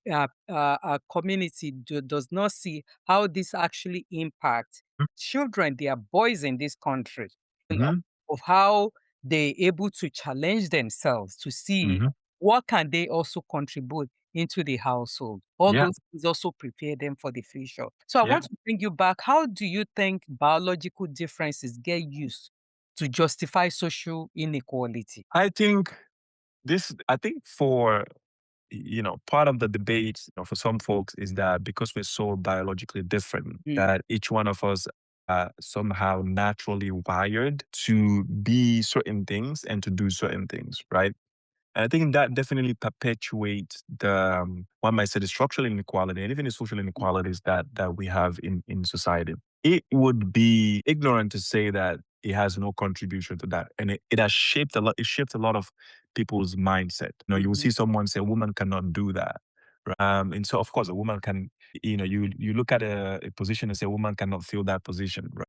our community does not see how this actually impacts children, their boys in this country, of how they're able to challenge themselves to see what can they also contribute into the household. All those things also prepare them for the future. So I want to bring you back. How do you think biological differences get used to justify social inequality? I think for part of the debate, for some folks is that because we're so biologically different, that each one of us somehow naturally wired to be certain things and to do certain things, right? And I think that definitely perpetuates one might say, the structural inequality and even the social inequalities that we have in society. It would be ignorant to say that it has no contribution to that. And it has shaped a lot, it shaped a lot of people's mindset. You will see someone say, a woman cannot do that. And so, of course, a woman can, you look at a position and say, a woman cannot fill that position, right?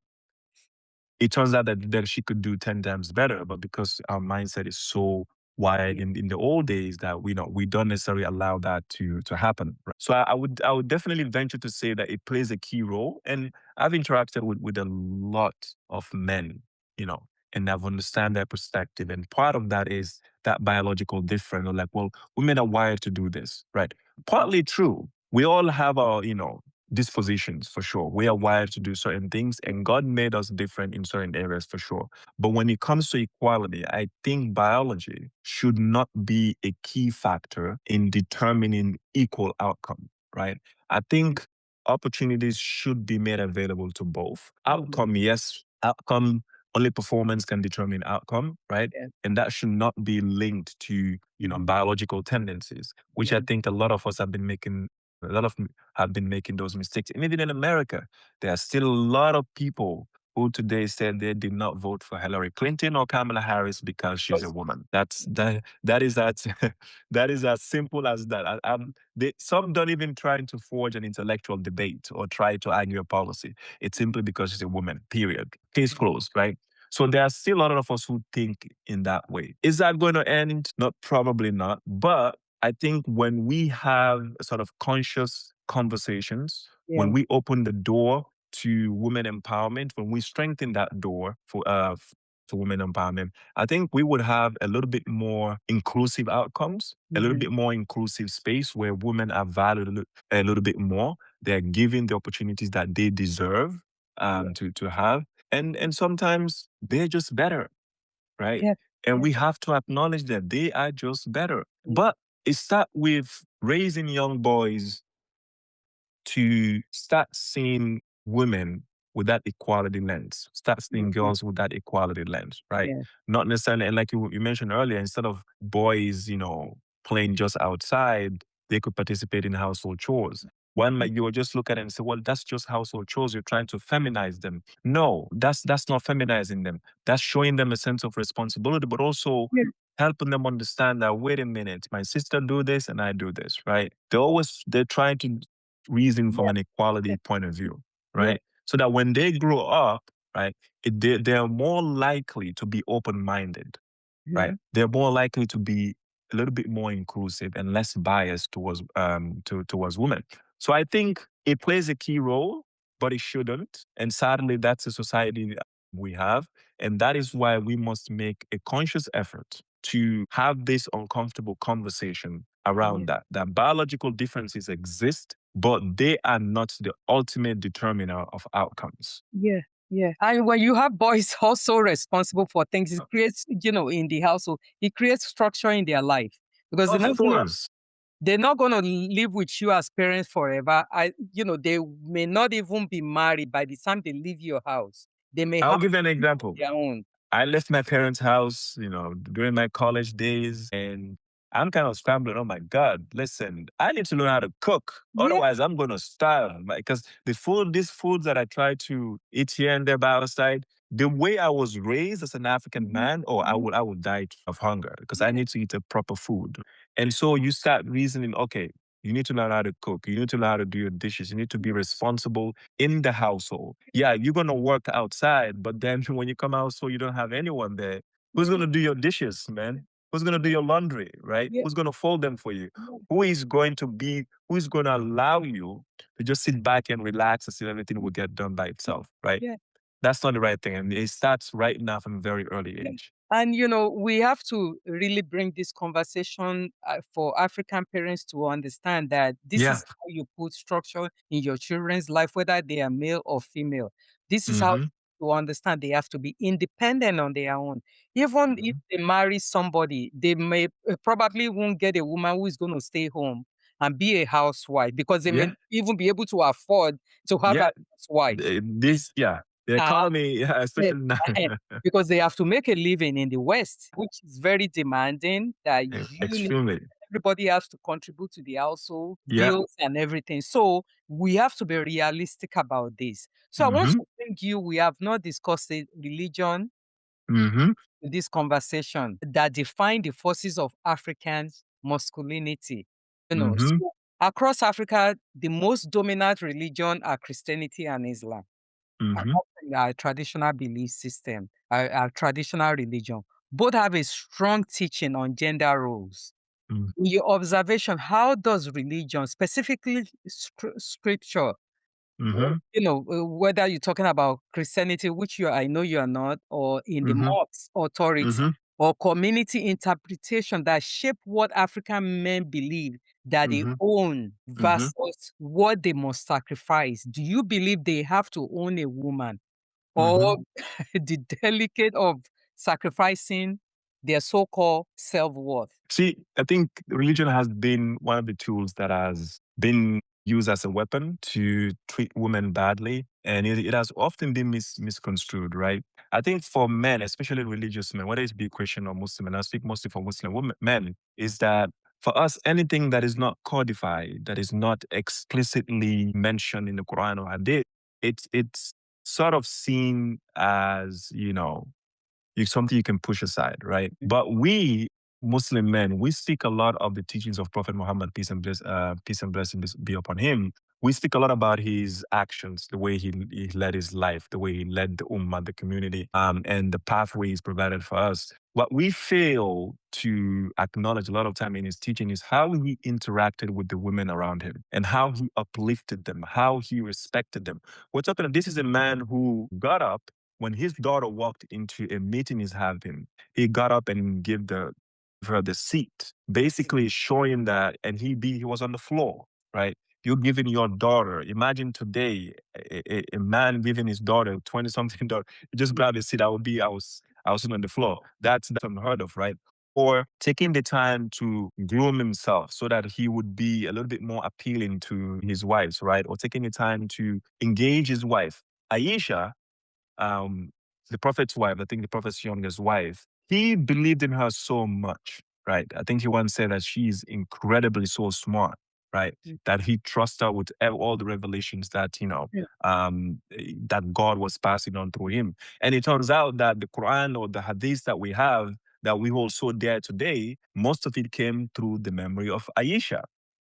It turns out that she could do 10 times better, but because our mindset is so wide in the old days that we don't necessarily allow that to happen. Right? So I would definitely venture to say that it plays a key role. And I've interacted with a lot of men, and I've understand their perspective. And part of that is that biological difference. Or like, well, women are wired to do this, right? Partly true. We all have our, dispositions for sure. We are wired to do certain things, and God made us different in certain areas for sure. But when it comes to equality, I think biology should not be a key factor in determining equal outcome, right? I think opportunities should be made available to both. Outcome, yes, outcome, only performance can determine outcome, right? And that should not be linked to, biological tendencies, which I think a lot of us have been making a lot of have been making those mistakes. And even in America, there are still a lot of people who today said they did not vote for Hillary Clinton or Kamala Harris because she's a woman. That is that is as simple as that. Some don't even try to forge an intellectual debate or try to argue a policy. It's simply because she's a woman. Period. Case closed. Right. So there are still a lot of us who think in that way. Is that going to end? Not probably not. But I think when we have sort of conscious conversations, when we open the door to women empowerment, when we strengthen that door for women empowerment, I think we would have a little bit more inclusive outcomes, a little bit more inclusive space where women are valued a little bit more. They're given the opportunities that they deserve to have. And sometimes they're just better, right? And we have to acknowledge that they are just better. But it starts with raising young boys to start seeing women with that equality lens, start seeing girls with that equality lens, right? Not necessarily, and like you mentioned earlier, instead of boys, playing just outside, they could participate in household chores. One might you will just look at it and say, well, that's just household chores. You're trying to feminize them. No, that's not feminizing them. That's showing them a sense of responsibility, but also helping them understand that, wait a minute, my sister do this and I do this, right? They're trying to reason from an equality point of view, right? So that when they grow up, right, they're more likely to be open-minded, right? They're more likely to be a little bit more inclusive and less biased towards women. So I think it plays a key role, but it shouldn't. And sadly, that's the society we have. And that is why we must make a conscious effort to have this uncomfortable conversation around that biological differences exist, but they are not the ultimate determiner of outcomes. Yeah. And when you have boys also responsible for things, it creates, in the household, it creates structure in their life. Because they're not going to live with you as parents forever. They may not even be married by the time they leave your house. I'll give you an example. Their own. I left my parents' house, during my college days, and I'm kind of scrambling. Oh my God, listen, I need to learn how to cook. Otherwise, I'm going to starve. Because these foods that I try to eat here and there by our side, the way I was raised as an African man, I would die of hunger because I need to eat a proper food. And so you start reasoning, okay, you need to learn how to cook. You need to learn how to do your dishes. You need to be responsible in the household. Yeah, you're going to work outside, but then when you come out, so you don't have anyone there. Who's going to do your dishes, man? Who's going to do your laundry, right? Who's going to fold them for you? Who's going to allow you to just sit back and relax and see everything will get done by itself, right? That's not the right thing. And it starts right now from a very early age. And, we have to really bring this conversation for African parents to understand that this is how you put structure in your children's life, whether they are male or female. This is how to understand they have to be independent on their own. Even if they marry somebody, they may probably won't get a woman who is going to stay home and be a housewife because they may Yeah. not even be able to afford to have Yeah. a housewife. The Uh, economy, yeah, eh, especially now. because they have to make a living in the West, which is very demanding that Extremely. everybody has to contribute to the household, Yeah. bills and everything. So we have to be realistic about this. So I want Mm-hmm. to thank you. We have not discussed religion Mm-hmm. in this conversation that define the forces of African masculinity. Mm-hmm. So across Africa, the most dominant religion are Christianity and Islam. Mm-hmm. Our traditional belief system, our traditional religion, both have a strong teaching on gender roles. Mm-hmm. In your observation, how does religion, specifically scripture, Mm-hmm. whether you're talking about Christianity, which I know you are not, or in the Mm-hmm. mosque authority, Mm-hmm. or community interpretation that shape what African men believe that they Mm-hmm. own Mm-hmm. versus what they must sacrifice? Do you believe they have to own a woman? Mm-hmm. Or the delicate of sacrificing their so-called self-worth? See, I think religion has been one of the tools that has been used as a weapon to treat women badly. And it has often been misconstrued, right? I think for men, especially religious men, whether it's be Christian or Muslim, and I speak mostly for Muslim men, is that for us, anything that is not codified, that is not explicitly mentioned in the Quran or Hadith, it's sort of seen as, something you can push aside, right? But we Muslim men, we speak a lot of the teachings of Prophet Muhammad, peace and blessings be upon him. We speak a lot about his actions, the way he led his life, the way he led the ummah, the community, and the pathway he's provided for us. What we fail to acknowledge a lot of time in his teaching is how he interacted with the women around him and how he uplifted them, how he respected them. We're talking, this is a man who got up when his daughter walked into a meeting he's having. He got up and gave her the seat, basically showing that, and he was on the floor, right? You're giving your daughter. Imagine today, a man giving his daughter, 20 something daughter, just grab a seat. I was sitting on the floor. That's unheard of, right? Or taking the time to groom himself so that he would be a little bit more appealing to his wives, right? Or taking the time to engage his wife. Aisha, um, the prophet's wife, I think the prophet's youngest wife, he believed in her so much, right? I think he once said that she's incredibly so smart, right? That he trusts her with all the revelations that, that God was passing on through him. And it turns out that the Quran or the hadiths that we hold so dear today, most of it came through the memory of Aisha,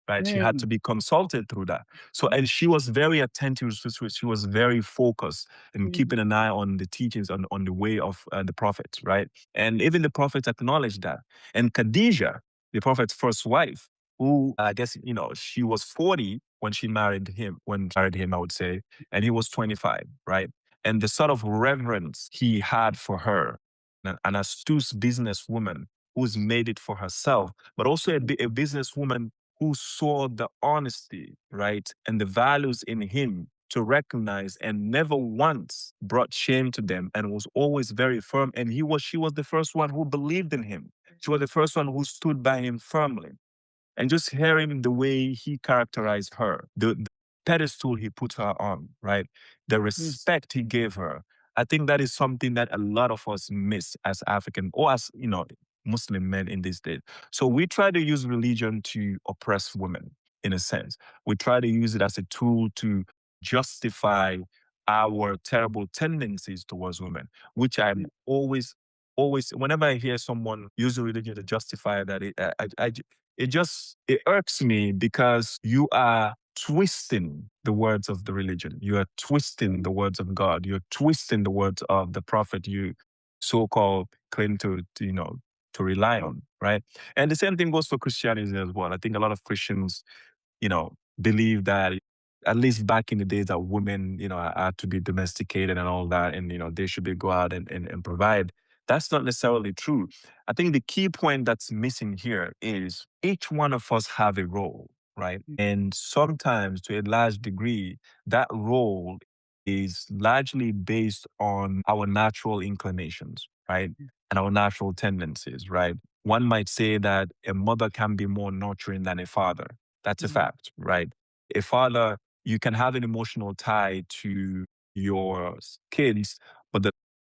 right? She had to be consulted through that. So, and she was very attentive, she was very focused and keeping an eye on the teachings on the way of the prophets, right? And even the prophets acknowledged that. And Khadijah, the prophet's first wife, who I guess, she was 40 when she married him, I would say, and he was 25, right? And the sort of reverence he had for her, an astute businesswoman who's made it for herself, but also a businesswoman who saw the honesty, right, and the values in him to recognize and never once brought shame to them and was always very firm. And she was the first one who believed in him. She was the first one who stood by him firmly. And just hearing the way he characterized her, the pedestal he put her on, right? The respect he gave her. I think that is something that a lot of us miss as African or as, Muslim men in these days. So we try to use religion to oppress women in a sense. We try to use it as a tool to justify our terrible tendencies towards women, which I'm always, whenever I hear someone use religion to justify that, it irks me because you are twisting the words of the religion. You are twisting the words of God. You're twisting the words of the prophet you so-called claim to rely on, right? And the same thing goes for Christianity as well. I think a lot of Christians, believe that at least back in the days that women, are to be domesticated and all that, and they should be go out and provide. That's not necessarily true. I think the key point that's missing here is each one of us have a role, right? And sometimes to a large degree, that role is largely based on our natural inclinations, right? And our natural tendencies, right? One might say that a mother can be more nurturing than a father. That's a fact, right? A father, you can have an emotional tie to your kids, but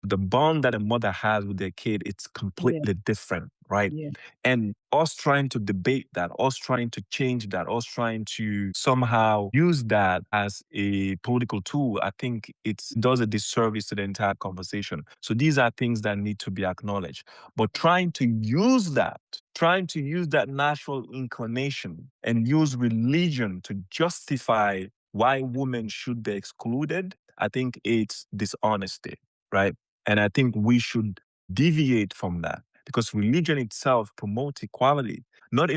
the bond that a mother has with their kid, it's completely different, right? Yeah. And us trying to debate that, us trying to change that, us trying to somehow use that as a political tool, I think it does a disservice to the entire conversation. So these are things that need to be acknowledged. But trying to use that natural inclination and use religion to justify why women should be excluded, I think it's dishonesty, right? And I think we should deviate from that because religion itself promotes equality, not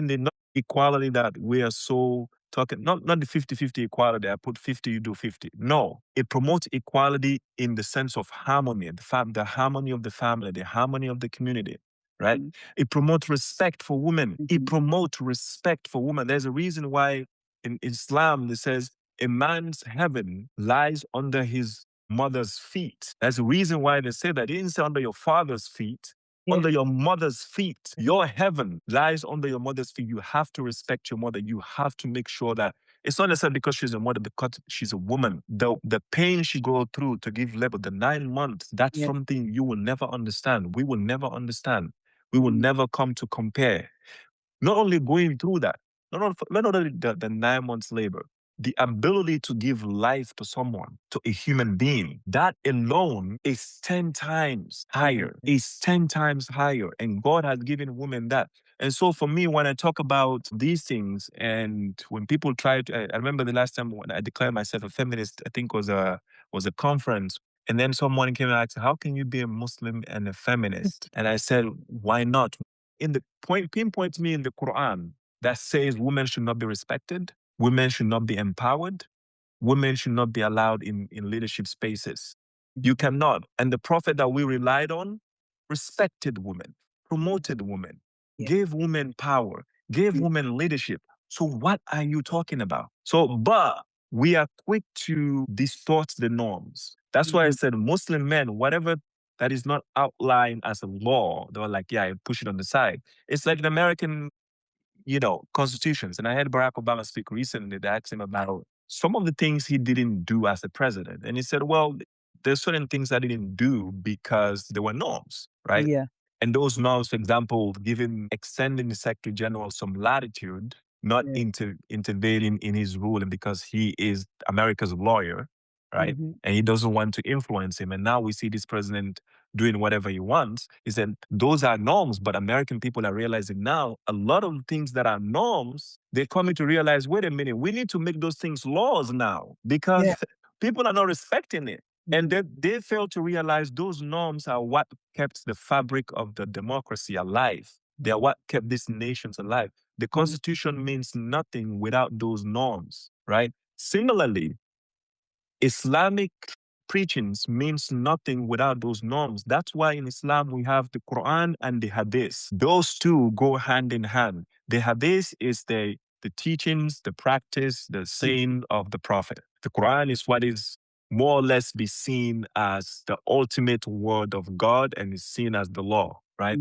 equality that we are so talking, not the 50-50 equality. I put 50, you do 50. No, it promotes equality in the sense of harmony, the harmony of the family, the harmony of the community, right? It promotes respect for women. It promotes respect for women. There's a reason why in Islam it says a man's heaven lies under his mother's feet. There's a reason why they say that. They didn't say under your father's feet, under your mother's feet. Your heaven lies under your mother's feet. You have to respect your mother. You have to make sure that it's not necessarily because she's a mother, because she's a woman. The pain she goes through to give labor, the 9 months, that's something you will never understand. We will never understand. We will never come to compare. Not only going through that, not only the 9 months labor, the ability to give life to someone, to a human being, that alone is 10 times higher, is 10 times higher. And God has given women that. And so for me, when I talk about these things and when people try to, I remember the last time when I declared myself a feminist, I think was a conference. And then someone came and asked, how can you be a Muslim and a feminist? And I said, why not? In the pinpoint me in the Quran that says women should not be respected, women should not be empowered, women should not be allowed in leadership spaces. You cannot. And the prophet that we relied on respected women, promoted women, gave women power, gave women leadership. So what are you talking about? So, but we are quick to distort the norms. That's why I said Muslim men, whatever that is not outlined as a law, they were like, yeah, push it on the side. It's like the American, constitutions. And I had Barack Obama speak recently. They asked him about some of the things he didn't do as a president. And he said, well, there's certain things I didn't do because there were norms, right? Yeah. And those norms, for example, extending the Secretary General some latitude, not intervening in his ruling because he is America's lawyer, right? And he doesn't want to influence him. And now we see this president doing whatever he wants. He said, those are norms, but American people are realizing now a lot of things that are norms, they're coming to realize, wait a minute, we need to make those things laws now because people are not respecting it. And they fail to realize those norms are what kept the fabric of the democracy alive. They are what kept these nations alive. The Constitution means nothing without those norms, right? Similarly, Islamic preachings means nothing without those norms. That's why in Islam we have the Quran and the Hadith. Those two go hand in hand. The Hadith is the teachings, the practice, the saying of the Prophet. The Quran is what is more or less be seen as the ultimate word of God and is seen as the law, right?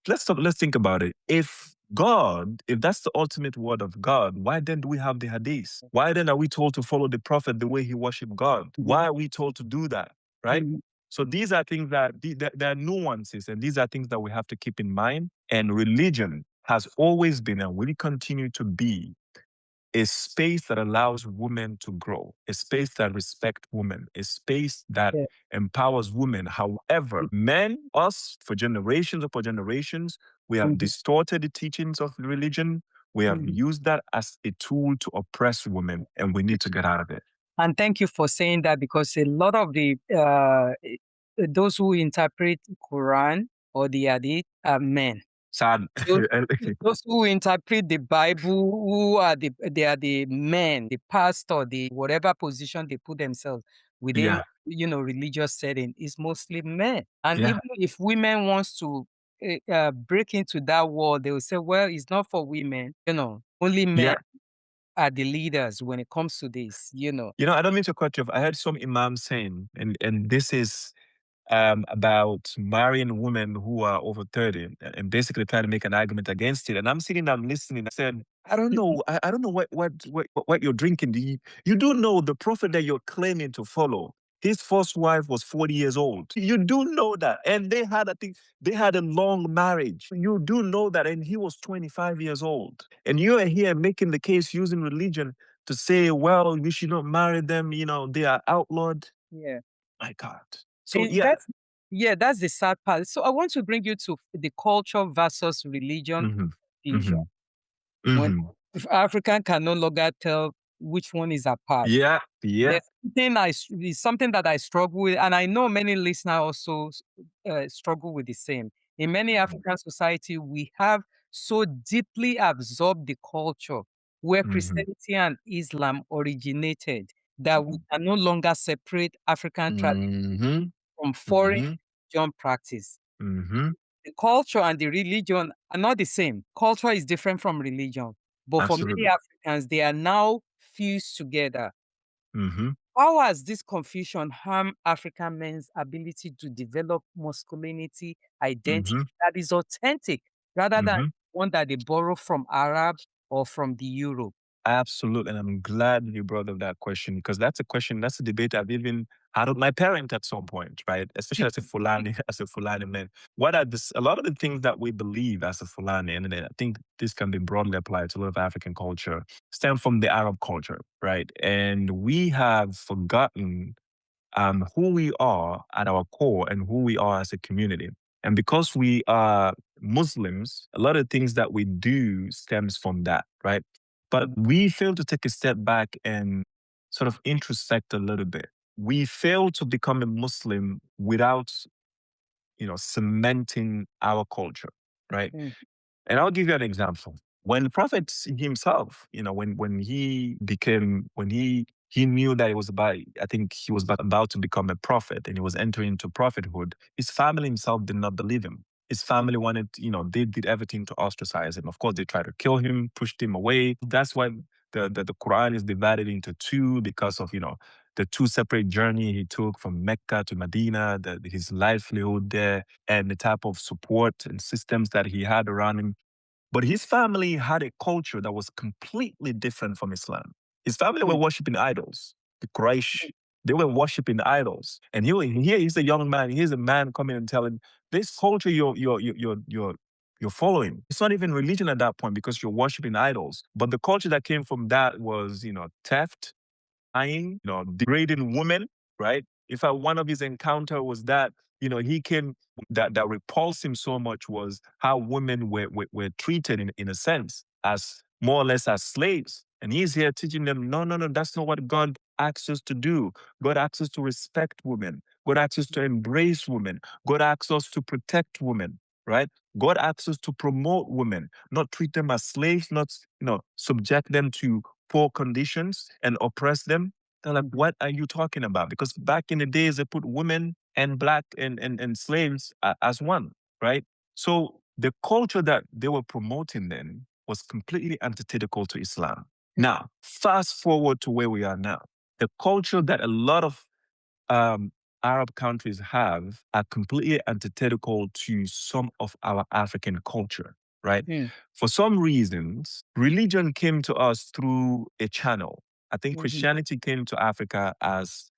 Let's think about it. If that's the ultimate word of God, why then do we have the hadith? Why then are we told to follow the prophet the way he worshiped God? Why are we told to do that, right? So these are things that there are nuances, and these are things that we have to keep in mind. And religion has always been and will continue to be a space that allows women to grow, a space that respects women, a space that empowers women. However, men, us, for generations upon generations, we have distorted the teachings of religion. We have used that as a tool to oppress women, and we need to get out of it. And thank you for saying that, because a lot of the those who interpret Quran or the Hadith are men. Sad. Those who interpret the Bible, they are the men, the pastor, the whatever position they put themselves within, religious setting, is mostly men. And even if women wants to break into that world, they will say, well, it's not for women, only men. are the leaders when it comes to this, you know? I don't mean to cut you off. I heard some imams saying, and this is about marrying women who are over 30 and basically trying to make an argument against it. And I'm sitting down listening. I said, I don't know. I don't know what you're drinking. You do know the prophet that you're claiming to follow. His first wife was 40 years old. You do know that. And they had a long marriage. You do know that. And he was 25 years old. And you are here making the case using religion to say, well, we should not marry them. They are outlawed. Yeah. My God. So, And that's the sad part. So I want to bring you to the culture versus religion Mhm, vision. mhm, When mhm. if African can no longer tell which one is apart. Yeah, yeah. It's something that I struggle with, and I know many listeners also struggle with the same. In many African society, we have so deeply absorbed the culture where Mhm, Christianity and Islam originated that we can no longer separate African tradition mhm, from foreign mhm, religion practice. mhm. The culture and the religion are not the same. Culture is different from religion, but for many Absolutely. Africans, they are now fused together. Mhm, How has this confusion harmed African men's ability to develop masculinity identity mhm, that is authentic rather than mhm. one that they borrow from Arab or from the Europe? Absolutely. And I'm glad you brought up that question because that's a debate I've even had with my parent at some point, right? Especially as a Fulani, as a Fulani man. A lot of the things that we believe as a Fulani, and I think this can be broadly applied to a lot of African culture, stem from the Arab culture, right? And we have forgotten who we are at our core and who we are as a community. And because we are Muslims, a lot of things that we do stems from that, right? But we fail to take a step back and sort of introspect a little bit. We fail to become a Muslim without, cementing our culture, right? Mm, And I'll give you an example. When the prophet himself, when he knew that I think he was about to become a prophet and he was entering into prophethood, his family himself did not believe him. His family wanted, they did everything to ostracize him. Of course, they tried to kill him, pushed him away. That's why the Quran is divided into two because of, the two separate journey he took from Mecca to Medina, his livelihood there, and the type of support and systems that he had around him. But his family had a culture that was completely different from Islam. His family were mm, worshiping idols. The Quraysh, they were worshiping idols. And here he's a young man. Here's a man coming and telling this culture you're following. It's not even religion at that point because you're worshiping idols. But the culture that came from that was, theft, lying, degrading women, right? In fact, one of his encounter was that, he came that repulsed him so much was how women were treated in a sense as more or less as slaves. And he's here teaching them, no, no, no, that's not what God asks us to do. God asks us to respect women. God asks us to embrace women. God asks us to protect women, right? God asks us to promote women, not treat them as slaves, not, subject them to poor conditions and oppress them. They're like, what are you talking about? Because back in the days, they put women and black and slaves as one, right? So the culture that they were promoting then was completely antithetical to Islam. Now, fast forward to where we are now. The culture that a lot of um, Arab countries have are completely antithetical to some of our African culture, right? mm, For some reasons, religion came to us through a channel. I think mhm, Christianity came to Africa as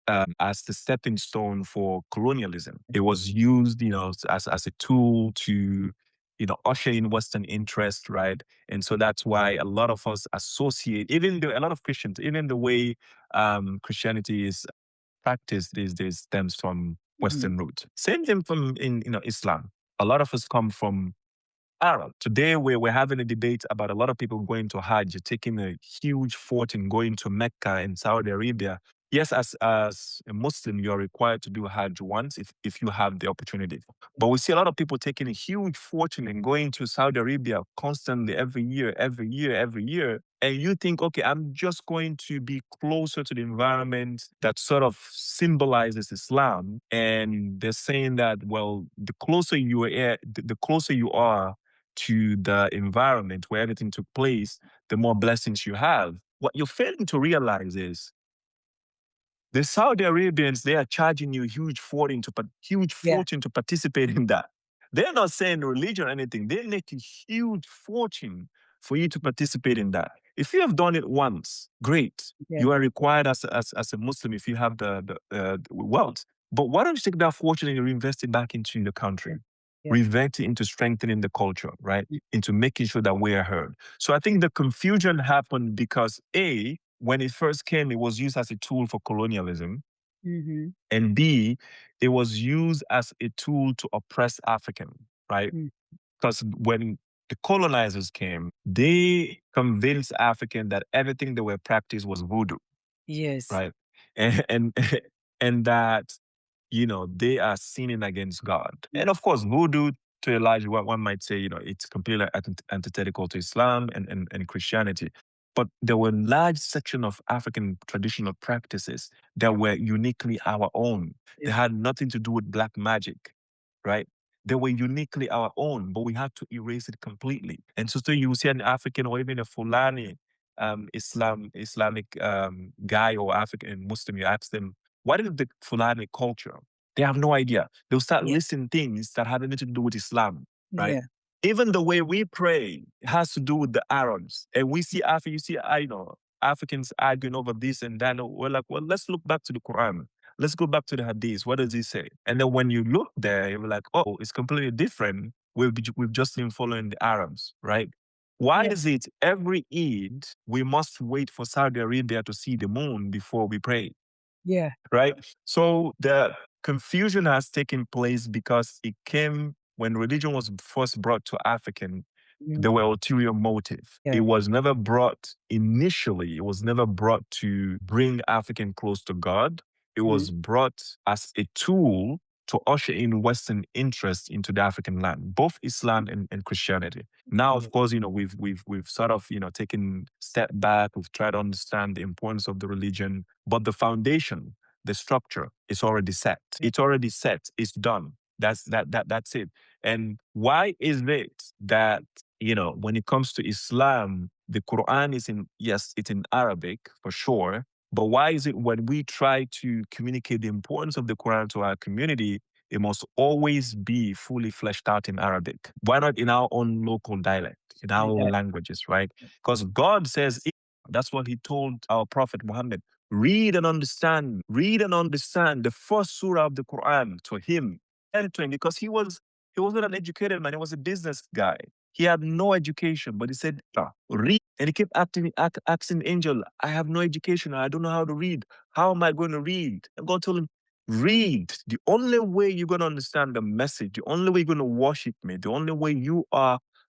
the stepping stone for colonialism. It was used, as a tool to, usher in Western interest, right? And so that's why a lot of us associate, a lot of Christians, even the way Christianity is practiced these days stems from mhm, Western roots. Same thing from in Islam. A lot of us come from Arab. Today, we're having a debate about a lot of people going to Hajj, taking a huge fortune, going to Mecca in Saudi Arabia. Yes, as a Muslim, you're required to do Hajj once if you have the opportunity. But we see a lot of people taking a huge fortune and going to Saudi Arabia constantly every year, every year, every year. And you think, okay, I'm just going to be closer to the environment that sort of symbolizes Islam. And they're saying that, well, the closer you are to the environment where everything took place, the more blessings you have. What you're failing to realize is the Saudi Arabians, they are charging you huge fortune to participate in that. They're not saying religion or anything. They're making huge fortune for you to participate in that. If you have done it once, great. You are required as a Muslim if you have the wealth. But why don't you take that fortune and reinvest it back into the country? Reinvest it into strengthening the culture, right? Into making sure that we are heard. So I think the confusion happened because A, when it first came, it was used as a tool for colonialism. And B, it was used as a tool to oppress African, right? Because when the colonizers came, they convinced African that everything they were practiced was voodoo. Yes. Right. And and that, they are sinning against God. And of course, voodoo, to a large, one might say, it's completely antithetical to Islam and Christianity. But there were large section of African traditional practices that were uniquely our own. They had nothing to do with black magic, right? They were uniquely our own, but we had to erase it completely. And so you see an African or even a Fulani Islamic guy or African Muslim, you ask them, what is the Fulani culture? They have no idea. They'll start listing things that have nothing to do with Islam, right? Yeah. Even the way we pray has to do with the Arabs. And we see Africans arguing over this and that. We're like, well, let's look back to the Quran. Let's go back to the Hadith. What does it say? And then when you look there, you're like, oh, it's completely different. We've just been following the Arabs, right? Why is it every Eid we must wait for Saudi Arabia to see the moon before we pray? Yeah. Right? So the confusion has taken place because it came when religion was first brought to African. There were ulterior motive. Yeah. It was never brought to bring African close to God. It was brought as a tool to usher in Western interest into the African land, both Islam and Christianity. Now, of course, we've sort of, taken step back. We've tried to understand the importance of the religion, but the foundation, the structure is already set. It's already set. It's done. That's it. And why is it that, when it comes to Islam, the Quran it's in Arabic for sure. But why is it when we try to communicate the importance of the Quran to our community, it must always be fully fleshed out in Arabic? Why not in our own local dialect, in our own languages, right? Because God says, that's what he told our Prophet Muhammad. Read and understand the first surah of the Quran to him, entering, because he wasn't an educated man, he was a business guy. He had no education, but he said, read. And he kept asking the angel, I have no education. I don't know how to read. How am I going to read? And God told him, read. The only way you're going to understand the message, the only way you're going to worship me, the only way you are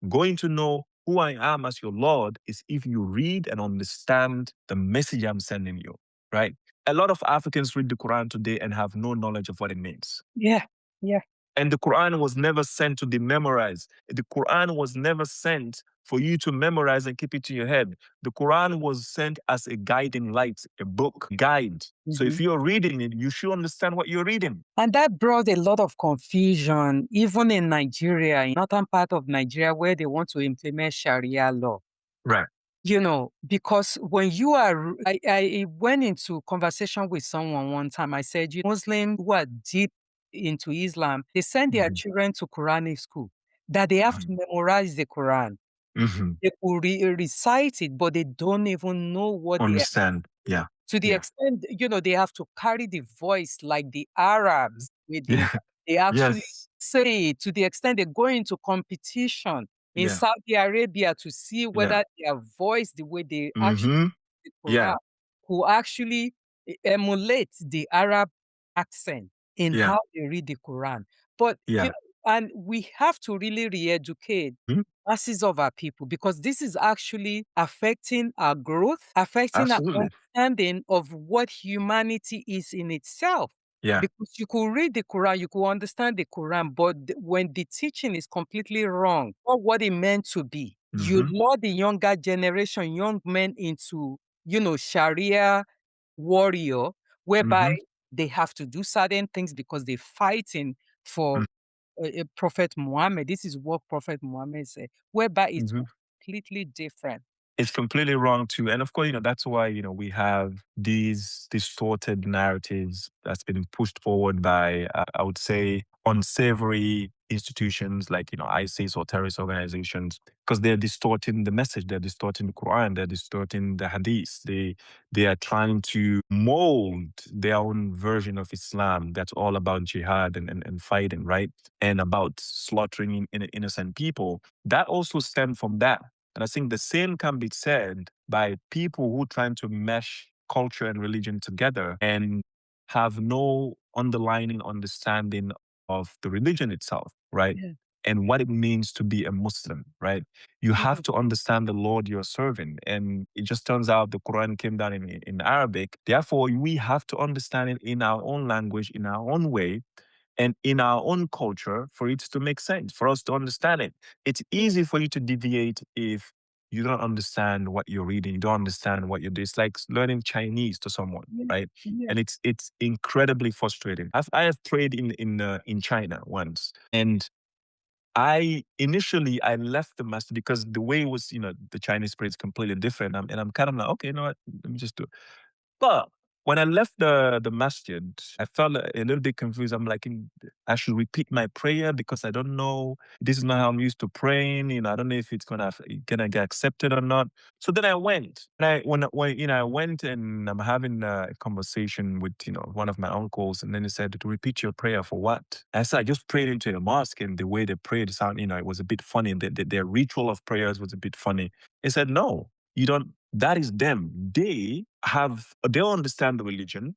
going to know who I am as your Lord is if you read and understand the message I'm sending you, right? A lot of Africans read the Quran today and have no knowledge of what it means. Yeah. And the Quran was never sent to be memorized. The Quran was never sent for you to memorize and keep it to your head. The Quran was sent as a guiding light, a book guide. So if you're reading it, you should understand what you're reading. And that brought a lot of confusion, even in Nigeria, in northern part of Nigeria, where they want to implement Sharia law. Right. Because when you are, I went into conversation with someone one time. I said, Muslims who are deep into Islam, they send their children to Quranic school, that they have to memorize the Quran. They will recite it, but they don't even know what understand. Yeah. To the extent, they have to carry the voice like the Arabs with them. They actually say it, to the extent they go into competition in Saudi Arabia to see whether their voice, the way they actually the Quran, who actually emulate the Arab accent in how they read the Quran. But and we have to really re-educate masses of our people, because this is actually affecting our growth, affecting our understanding of what humanity is in itself. Yeah. Because you could read the Quran, you could understand the Quran, but when the teaching is completely wrong, or what it meant to be, you lure the younger generation, young men into, Sharia warrior, whereby they have to do certain things because they're fighting for Prophet Muhammad. This is what Prophet Muhammad said, whereby it's Mhm. completely different. It's completely wrong too. And of course, that's why, we have these distorted narratives that's been pushed forward by, I would say, unsavory institutions like, ISIS or terrorist organizations, because they're distorting the message, they're distorting the Quran, they're distorting the Hadith. They are trying to mold their own version of Islam that's all about jihad and fighting, right? And about slaughtering innocent people. That also stemmed from that. And I think the same can be said by people who trying to mesh culture and religion together and have no underlying understanding of the religion itself, right? Yeah. And what it means to be a Muslim, right? You have to understand the Lord you're serving. And it just turns out the Quran came down in Arabic. Therefore, we have to understand it in our own language, in our own way, and in our own culture for it to make sense, for us to understand it. It's easy for you to deviate if you don't understand what you're reading, you don't understand what you're doing. It's like learning Chinese to someone, right? Yeah. And it's incredibly frustrating. I have prayed in China once, and I left the masjid because the way it was, the Chinese prayer is completely different. And I'm kind of like, okay, you know what? Let me just do it. But when I left the masjid, I felt a little bit confused. I'm like, I should repeat my prayer because I don't know. This is not how I'm used to praying. I don't know if it's gonna get accepted or not. So then I went. And I went and I'm having a conversation with one of my uncles, and then he said, to repeat your prayer for what? I said, I just prayed into a mosque, and the way they prayed sound, it was a bit funny. Their ritual of prayers was a bit funny. He said, no, you don't. That is them. They understand the religion,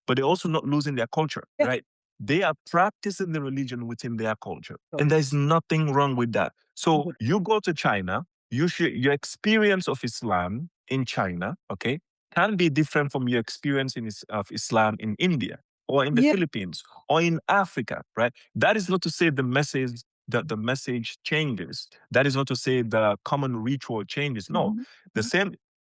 but they're also not losing their culture, right? They are practicing the religion within their culture. And there's nothing wrong with that. So you go to China, your experience of Islam in China, okay, can be different from your experience of Islam in India or in the Philippines or in Africa, right? That is not to say the message changes. That is not to say the common ritual changes. No,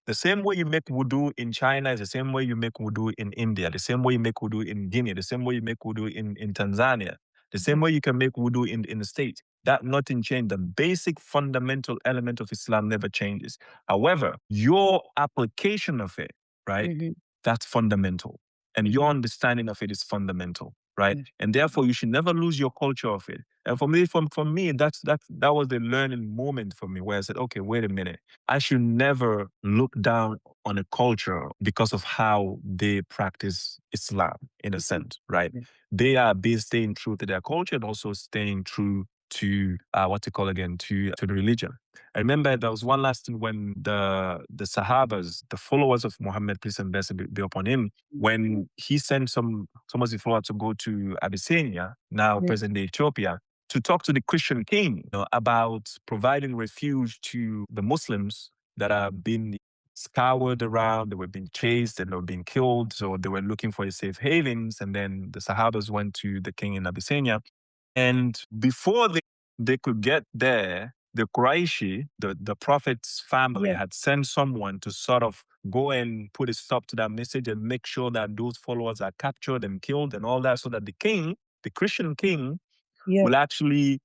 the same way you make wudu in China is the same way you make wudu in India, the same way you make wudu in Guinea, the same way you make wudu in Tanzania, the same way you can make wudu in the States. That nothing changed. The basic fundamental element of Islam never changes. However, your application of it, right, that's fundamental. And your understanding of it is fundamental, right? And therefore, you should never lose your culture of it. And for me, that was the learning moment for me where I said, okay, wait a minute. I should never look down on a culture because of how they practice Islam, in a sense, right? They are staying true to their culture and also staying true to to the religion. I remember there was one last thing when the Sahabas, the followers of Muhammad, peace and blessing be upon him, when he sent some of his followers to go to Abyssinia, now present day Ethiopia, to talk to the Christian king about providing refuge to the Muslims that have been scoured around, they were being chased and they were being killed. So they were looking for a safe havens. And then the Sahabas went to the king in Abyssinia. And before they could get there, the Quraishi, the prophet's family, had sent someone to sort of go and put a stop to that message and make sure that those followers are captured and killed and all that, so that the Christian king, will actually,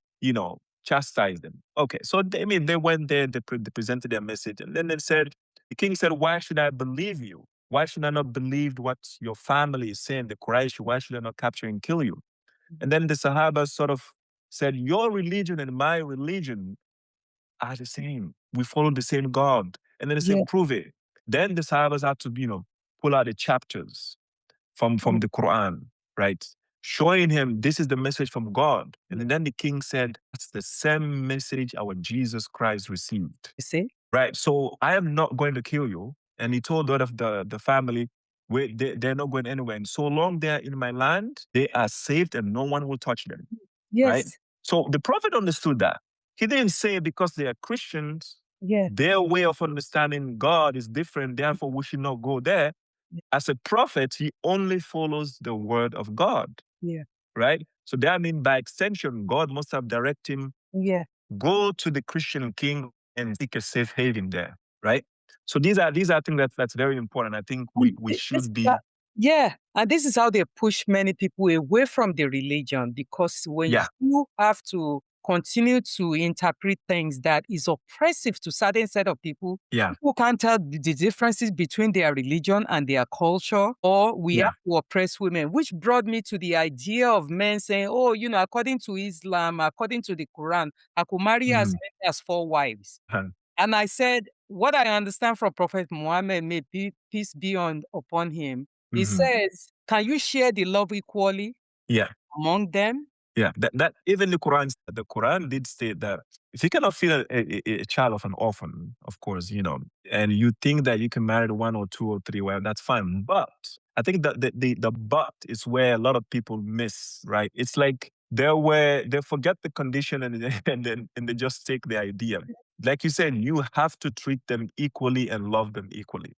chastise them. Okay, so they went there, they presented their message, and then the king said, why should I believe you? Why should I not believe what your family is saying, the Quraysh? Why should I not capture and kill you? And then the Sahaba sort of said, your religion and my religion are the same. We follow the same God. And then they said, prove it. Then the Sahabas had to, pull out the chapters from the Quran, right? Showing him this is the message from God. And then the king said, that's the same message our Jesus Christ received. You see? Right. So I am not going to kill you. And he told that of the family, they're not going anywhere. And so long they're in my land, they are saved and no one will touch them. Right? So the prophet understood that. He didn't say because they are Christians, their way of understanding God is different, therefore we should not go there. As a prophet, he only follows the word of God. Right? So that means by extension, God must have directed him, go to the Christian king and seek a safe haven there. Right? So these are things that's very important. I think we should be Yeah, and this is how they push many people away from the religion, because when Yeah. you have to continue to interpret things that is oppressive to certain set of people, Yeah. people can't tell the differences between their religion and their culture, or we Yeah. have to oppress women, which brought me to the idea of men saying, oh, according to Islam, according to the Quran, I could marry as many as 4 wives. And I said, what I understand from Prophet Muhammad, may peace be upon him, he says, can you share the love equally Yeah. among them? Yeah, that even the Quran did state that if you cannot feel a child of an orphan, of course, and you think that you can marry one or two or three, well, that's fine. But I think that the but is where a lot of people miss, right? It's like they forget the condition and they just take the idea. Like you said, you have to treat them equally and love them equally,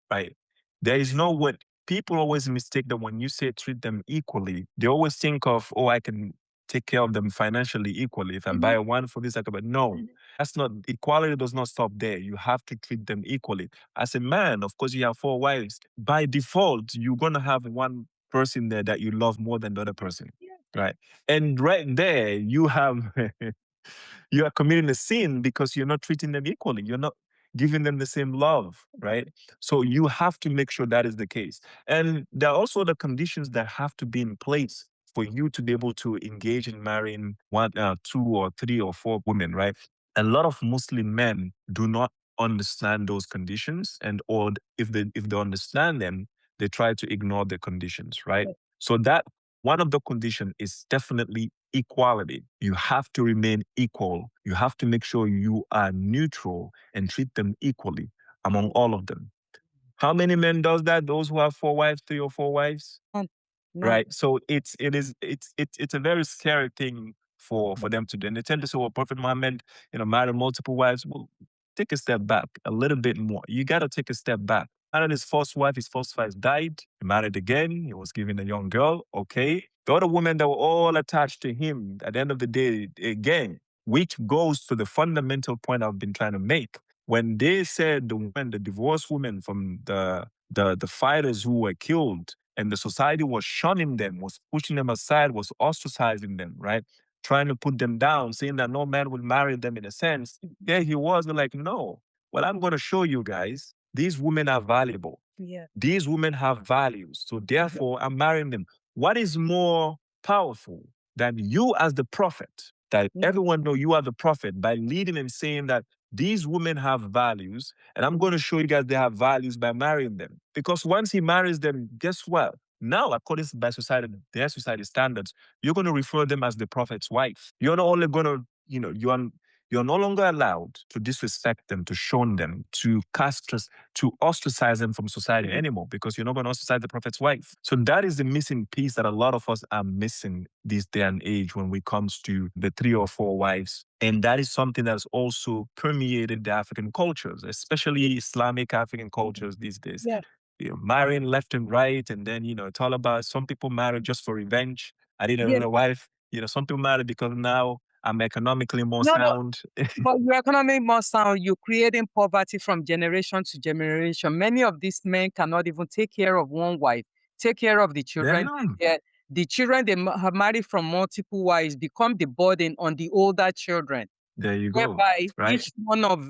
right? There is no way. People always mistake that when you say treat them equally, they always think of, oh, I can take care of them financially equally. If I buy one for this, I can buy. No, that's not, equality does not stop there. You have to treat them equally. As a man, of course, you have 4 wives. By default, you're going to have one person there that you love more than the other person, right? And right there, you have, you are committing a sin because you're not treating them equally. You're not giving them the same love, right? So you have to make sure that is the case. And there are also the conditions that have to be in place for you to be able to engage in marrying 1, 2 or 3 or 4 women, right? A lot of Muslim men do not understand those conditions, and or if they understand them, they try to ignore the conditions, right? So that one of the conditions is definitely equality. You have to remain equal. You have to make sure you are neutral and treat them equally among all of them. How many men does that? Those who have 4 wives, 3 or 4 wives? No. Right. So it's a very scary thing for them to do. And they tend to say, well, Prophet Muhammad, married multiple wives. Well, take a step back a little bit more. You gotta take a step back. Married his first wife died. He married again. He was given a young girl. Okay. The other women that were all attached to him at the end of the day, again, which goes to the fundamental point I've been trying to make. When they said the divorced women from the fighters who were killed, and the society was shunning them, was pushing them aside, was ostracizing them, right? Trying to put them down, saying that no man would marry them in a sense. There he was, like, no. Well, I'm going to show you guys, these women are valuable. Yeah. These women have values. So therefore, I'm marrying them. What is more powerful than you as the prophet? That everyone know you are the prophet by leading and saying that these women have values, and I'm going to show you guys they have values by marrying them. Because once he marries them, guess what? Now, according to their society standards, you're going to refer them as the prophet's wife. You're not only going to, you're no longer allowed to disrespect them, to shun them, to to ostracize them from society anymore, because you're not going to ostracize the prophet's wife. So that is the missing piece that a lot of us are missing this day and age when it comes to the 3 or 4 wives. And that is something that's also permeated the African cultures, especially Islamic African cultures these days. Yeah. Marrying left and right. And then, it's all about, some people marry just for revenge. I need another wife. Some people marry because now I'm economically more sound. But your economic more sound, you're creating poverty from generation to generation. Many of these men cannot even take care of one wife, take care of the children. Yeah. The children they have married from multiple wives become the burden on the older children. There you go. Whereby Right? each one of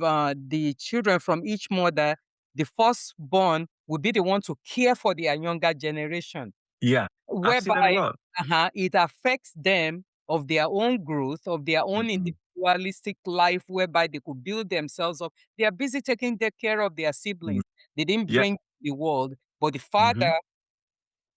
the children from each mother, the firstborn will be the one to care for their younger generation. Yeah. I've seen it a Whereby lot. it affects them of their own growth, of their own individualistic life, whereby they could build themselves up. They are busy taking care of their siblings. They didn't Yeah. bring the world, but the father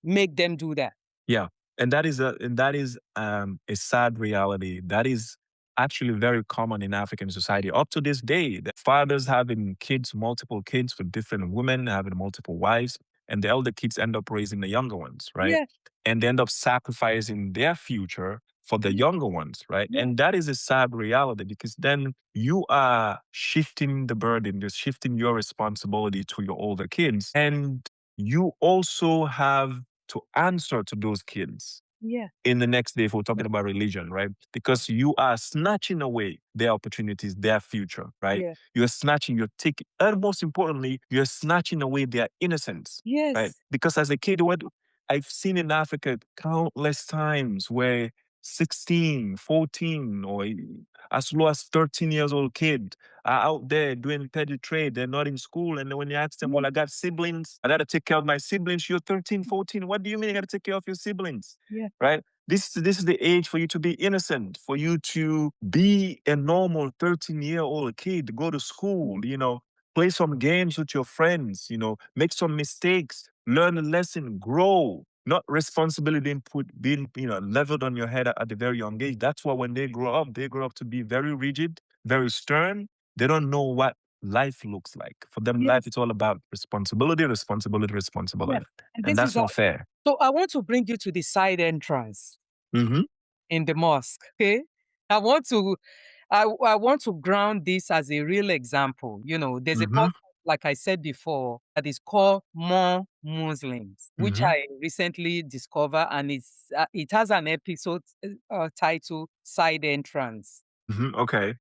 make them do that. Yeah. And that is a sad reality. That is actually very common in African society. Up to this day, the fathers having kids, multiple kids with different women, having multiple wives, and the elder kids end up raising the younger ones, right? Yeah. And they end up sacrificing their future for the younger ones, right? Yeah. And that is a sad reality, because then you are shifting the burden, you're shifting your responsibility to your older kids. And you also have to answer to those kids. Yeah. in the next day if we're talking about religion, right? Because you are snatching away their opportunities, their future, right? Yeah. You're snatching your ticket. And most importantly, you're snatching away their innocence, right? Yes. Because as a kid, what I've seen in Africa countless times where 16, 14, or as low as 13 years old kid are out there doing petty trade. They're not in school. And then when you ask them, well, I got siblings. I got to take care of my siblings. You're 13, 14. What do you mean I got to take care of your siblings? Yeah. Right? This is the age for you to be innocent, for you to be a normal 13-year-old kid, go to school, play some games with your friends, make some mistakes, learn a lesson, grow. Not responsibility being leveled on your head at a very young age. That's why when they grow up to be very rigid, very stern. They don't know what life looks like. For them, Yeah. life is all about responsibility, responsibility, Yeah. responsibility. And And this is that's not fair. so I want to bring you to the side entrance Mm-hmm. in the mosque. Okay. I want to ground this as a real example. There's a Mm-hmm. podcast, like I said before, that is called More Muslims, which Mm-hmm. I recently discovered, and it has an episode titled Side Entrance. Mm-hmm. Okay.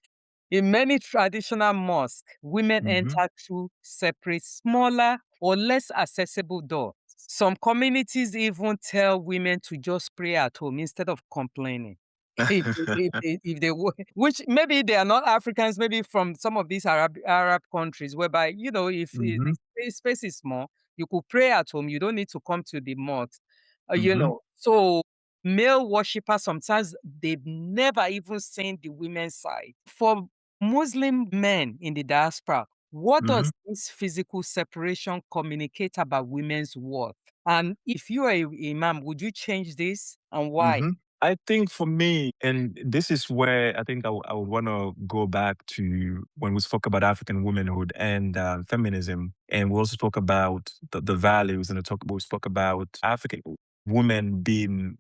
In many traditional mosques, women Mm-hmm. enter through separate, smaller, or less accessible doors. Some communities even tell women to just pray at home instead of complaining. If they which maybe they are not Africans, maybe from some of these Arab countries, whereby if Mm-hmm. the space is small, you could pray at home. You don't need to come to the mosque. Mm-hmm. So male worshippers sometimes they've never even seen the women's side. For Muslim men in the diaspora, what Mm-hmm. does this physical separation communicate about women's worth? And if you are a imam, would you change this and why? Mm-hmm. I think for me, and this is where I think I would want to go back to when we spoke about African womanhood and feminism, and we also spoke about the values, and we spoke about African women being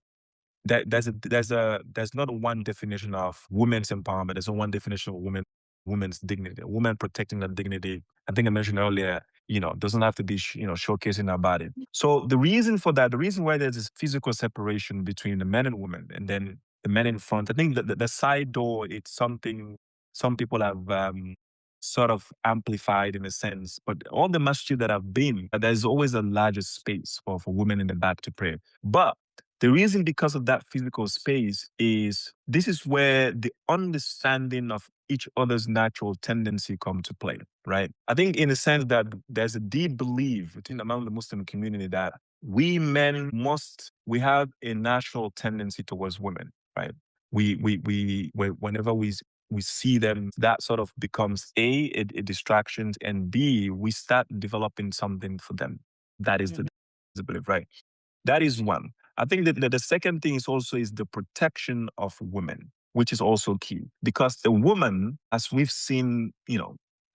that there's not one definition of women's empowerment. There's not one definition of women's dignity. Women protecting their dignity. I think I mentioned earlier, doesn't have to be showcasing our body. So the reason for that, the reason why there's this physical separation between the men and women, and then the men in front, I think that the side door, it's something some people have sort of amplified in a sense. But all the masjid that I've been, there's always a larger space for women in the back to pray. But the reason because of that physical space is this is where the understanding of each other's natural tendency come to play, right? I think in a sense that there's a deep belief among the Muslim community that we men we have a natural tendency towards women, right? Whenever we see them, that sort of becomes a distraction, and B, we start developing something for them. That is Mhm. the belief, right? That is one. I think that the second thing is the protection of women, which is also key because the woman, as we've seen,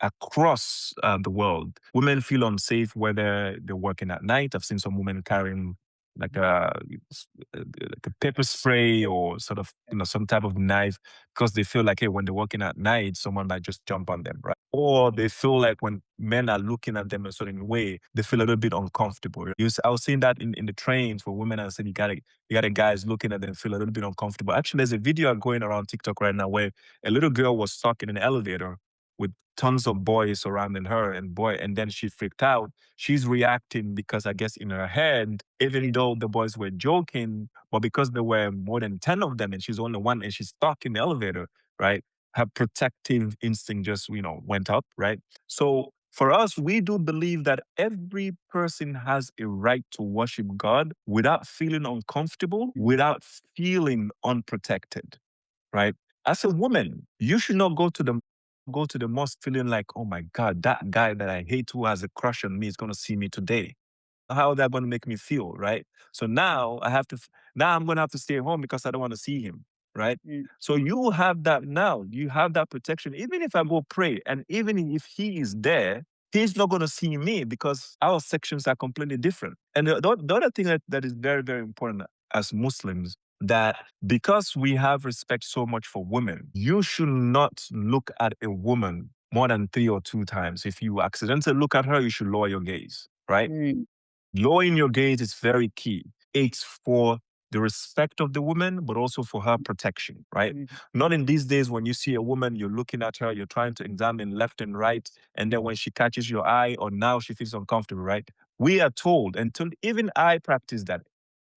across the world, women feel unsafe whether they're working at night. I've seen some women carrying like a pepper spray or sort of some type of knife because they feel like, hey, when they're working at night, someone might just jump on them, right? Or they feel like when men are looking at them a certain way, they feel a little bit uncomfortable. I was seeing that in the trains for women. I said you got guys looking at them feel a little bit uncomfortable. Actually, there's a video going around TikTok right now where a little girl was stuck in an elevator with tons of boys surrounding her and then she freaked out. She's reacting because I guess in her head, even though the boys were joking, but because there were more than 10 of them and she's only one and she's stuck in the elevator, right? Her protective instinct just, went up, right? So for us, we do believe that every person has a right to worship God without feeling uncomfortable, without feeling unprotected, right? As a woman, you should not go to the mosque feeling like, oh my God, that guy that I hate who has a crush on me is going to see me today. How is that going to make me feel, right? So now now I'm going to have to stay home because I don't want to see him, right? Mm. So you have that now. You have that protection. Even if I go pray and even if he is there, he's not going to see me because our sections are completely different. And the other thing that is very, very important as Muslims, that because we have respect so much for women, you should not look at a woman more than 3 or 2 times. If you accidentally look at her, you should lower your gaze, right? Mm. Lowering your gaze is very key. It's for the respect of the woman, but also for her protection, right? Not in these days when you see a woman, you're looking at her, you're trying to examine left and right, and then when she catches your eye or now she feels uncomfortable, right? We are told, until even I practice that.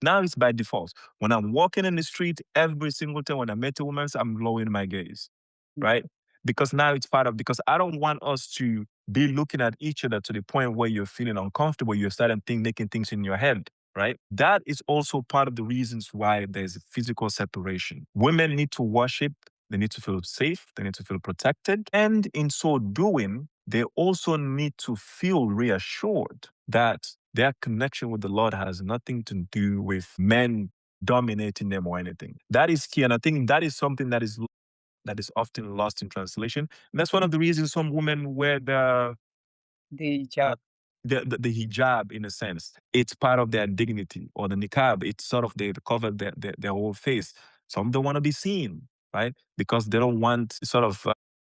Now it's by default. When I'm walking in the street, every single time when I meet a woman, I'm lowering my gaze, right? Because now it's part of, because I don't want us to be looking at each other to the point where you're feeling uncomfortable, you're starting making things in your head, right? That is also part of the reasons why there's a physical separation. Women need to worship, they need to feel safe, they need to feel protected. And in so doing, they also need to feel reassured that their connection with the Lord has nothing to do with men dominating them or anything. That is key. And I think that is something that is often lost in translation. And that's one of the reasons some women wear the hijab. The hijab, in a sense, it's part of their dignity, or the niqab, it's sort of they cover their whole face. Some don't want to be seen, right? Because they don't want sort of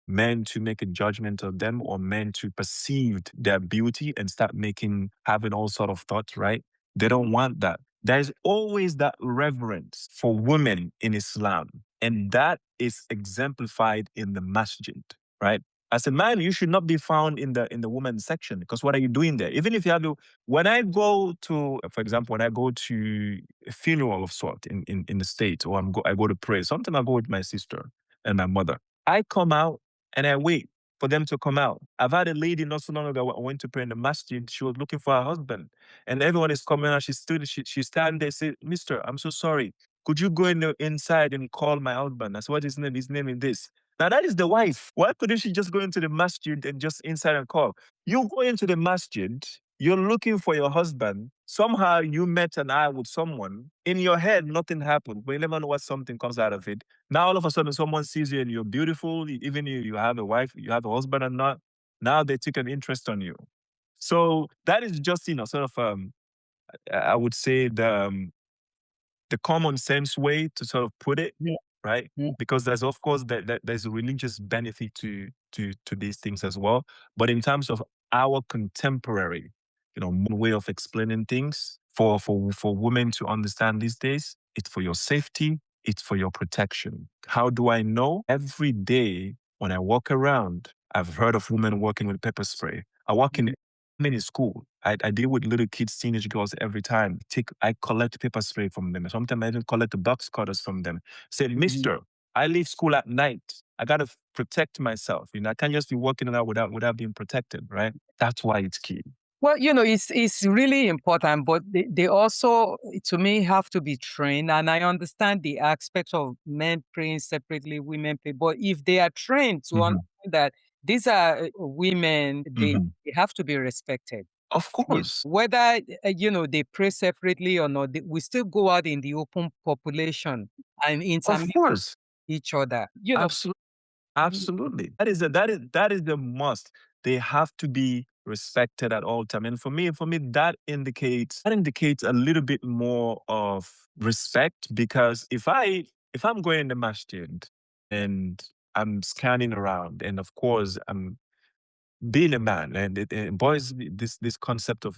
men to make a judgment of them, or men to perceive their beauty and start having all sort of thoughts, right? They don't want that. There's always that reverence for women in Islam, and that is exemplified in the masjid, right? As a man, you should not be found in the women's section, because what are you doing there? Even if you have to, when I go to, for example, when I go to a funeral of sort in the States, or I go to pray, sometimes I go with my sister and my mother. I come out and I wait for them to come out. I've had a lady not so long ago, I went to pray in the masjid. She was looking for her husband, and everyone is coming out. She's standing there, say, "Mister, I'm so sorry. Could you go inside and call my husband?" I said, "What is his name? His name is this." Now that is the wife. Why couldn't she just go into the masjid and just inside and call? You go into the masjid, you're looking for your husband. Somehow you met an eye with someone. In your head, nothing happened, but you never know what something comes out of it. Now all of a sudden someone sees you and you're beautiful. Even if you have a wife, you have a husband or not. Now they take an interest on you. So that is just, sort of, I would say the common sense way to sort of put it, right? Because there's, of course, there's a religious benefit to these things as well. But in terms of our contemporary, way of explaining things for women to understand these days, it's for your safety, it's for your protection. How do I know? Every day when I walk around, I've heard of women working with pepper spray. I'm in school. I deal with little kids, teenage girls every time. I collect pepper spray from them. Sometimes I even collect the box cutters from them. Say, "Mister, I leave school at night. I gotta protect myself. I can't just be walking around without being protected, right?" That's why it's key. Well, it's really important, but they also, to me, have to be trained. And I understand the aspect of men praying separately, women pray. But if they are trained to understand that these are women, they have to be respected. Of course. Whether, they pray separately or not, we still go out in the open population and intermingle each other. Absolutely. That is the must. They have to be respected at all time. And for me, that indicates a little bit more of respect, because if I'm going in the masjid and I'm scanning around, and of course I'm being a man, and it boys, this concept of,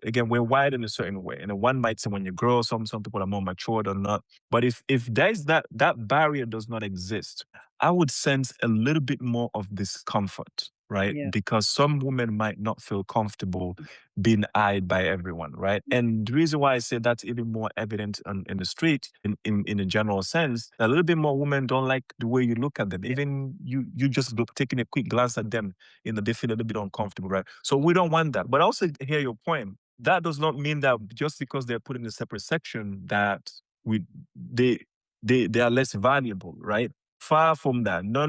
again, we're wired in a certain way, and one might say when you grow, some people are more matured or not. But if there's that barrier does not exist, I would sense a little bit more of discomfort, right? Yeah. Because some women might not feel comfortable being eyed by everyone, right? And the reason why I say that's even more evident in the street, in a general sense, a little bit more women don't like the way you look at them. Even you just taking a quick glance at them, they feel a little bit uncomfortable, right? So we don't want that. But I also hear your point. That does not mean that just because they're put in a separate section that they are less valuable, right? Far from that. No.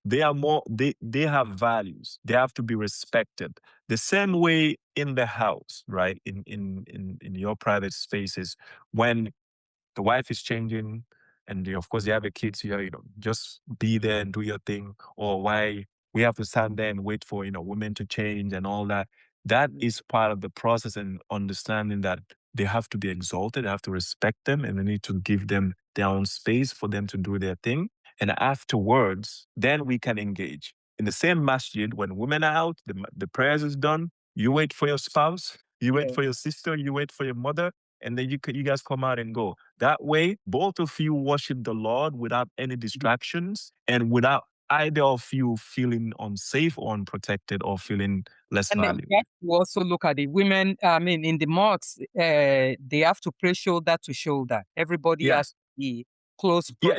They are more, they have values. They have to be respected. The same way in the house, right? In your private spaces, when the wife is changing and of course you have a kid, so just be there and do your thing. Or why we have to stand there and wait for, women to change and all that. That is part of the process, and understanding that they have to be exalted, they have to respect them, and they need to give them their own space for them to do their thing. And afterwards, then we can engage. In the same masjid, when women are out, the prayers is done, you wait for your spouse, you wait for your sister, you wait for your mother. and then you guys come out and go. That way, both of you worship the Lord without any distractions and without either of you feeling unsafe or unprotected or feeling less And then valued. you have to also look at the women. I mean, in the mosques, they have to pray shoulder to shoulder. Everybody Yeah. has to be close. Yeah,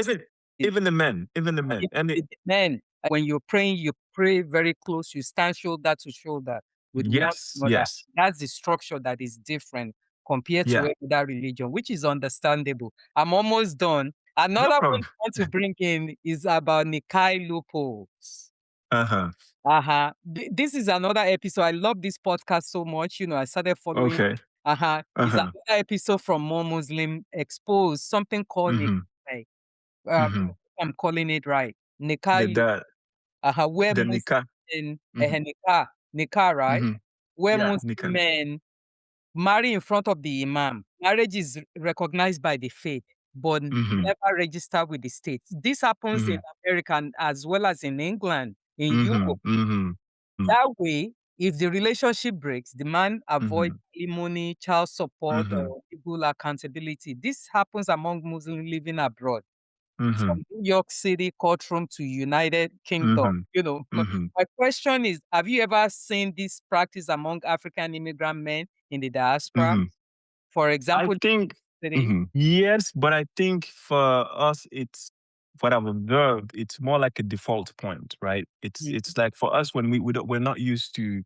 even the men, and The men, when you're praying, you pray very close. You stand shoulder to shoulder with one yes, another. yes, That's the structure that is different compared to yeah, any other religion, which is understandable. I'm almost done. no Another one problem. I want to bring in is about Nikai loopholes. Uh-huh. This is another episode. I love this podcast so much. I started following. Okay. It's Uh-huh. another episode from More Muslim Exposed, something called Mm-hmm. Nikai. Mm-hmm. I'm calling it right. The Nikai, that where the Muslim nikah. men, Mm-hmm. nikah, right? Mm-hmm. Where Yeah, Muslim nikah. men marry in front of the imam. Marriage is recognized by the faith, but Mm-hmm. never registered with the state. This happens Mm-hmm. in America as well as in England, in Mm-hmm. Europe. Mm-hmm. That way, if the relationship breaks, the man avoid Mm-hmm. alimony, child support, Mm-hmm. or legal accountability. This happens among Muslims living abroad, Mm-hmm. from New York City courtroom to United Kingdom. Mm-hmm. Mm-hmm. My question is, have you ever seen this practice among African immigrant men in the diaspora? Mm-hmm. For I example, think city. yes, but I think for us, it's what I've observed. It's more like a default point, right? Mm, It's like for us when we're not used to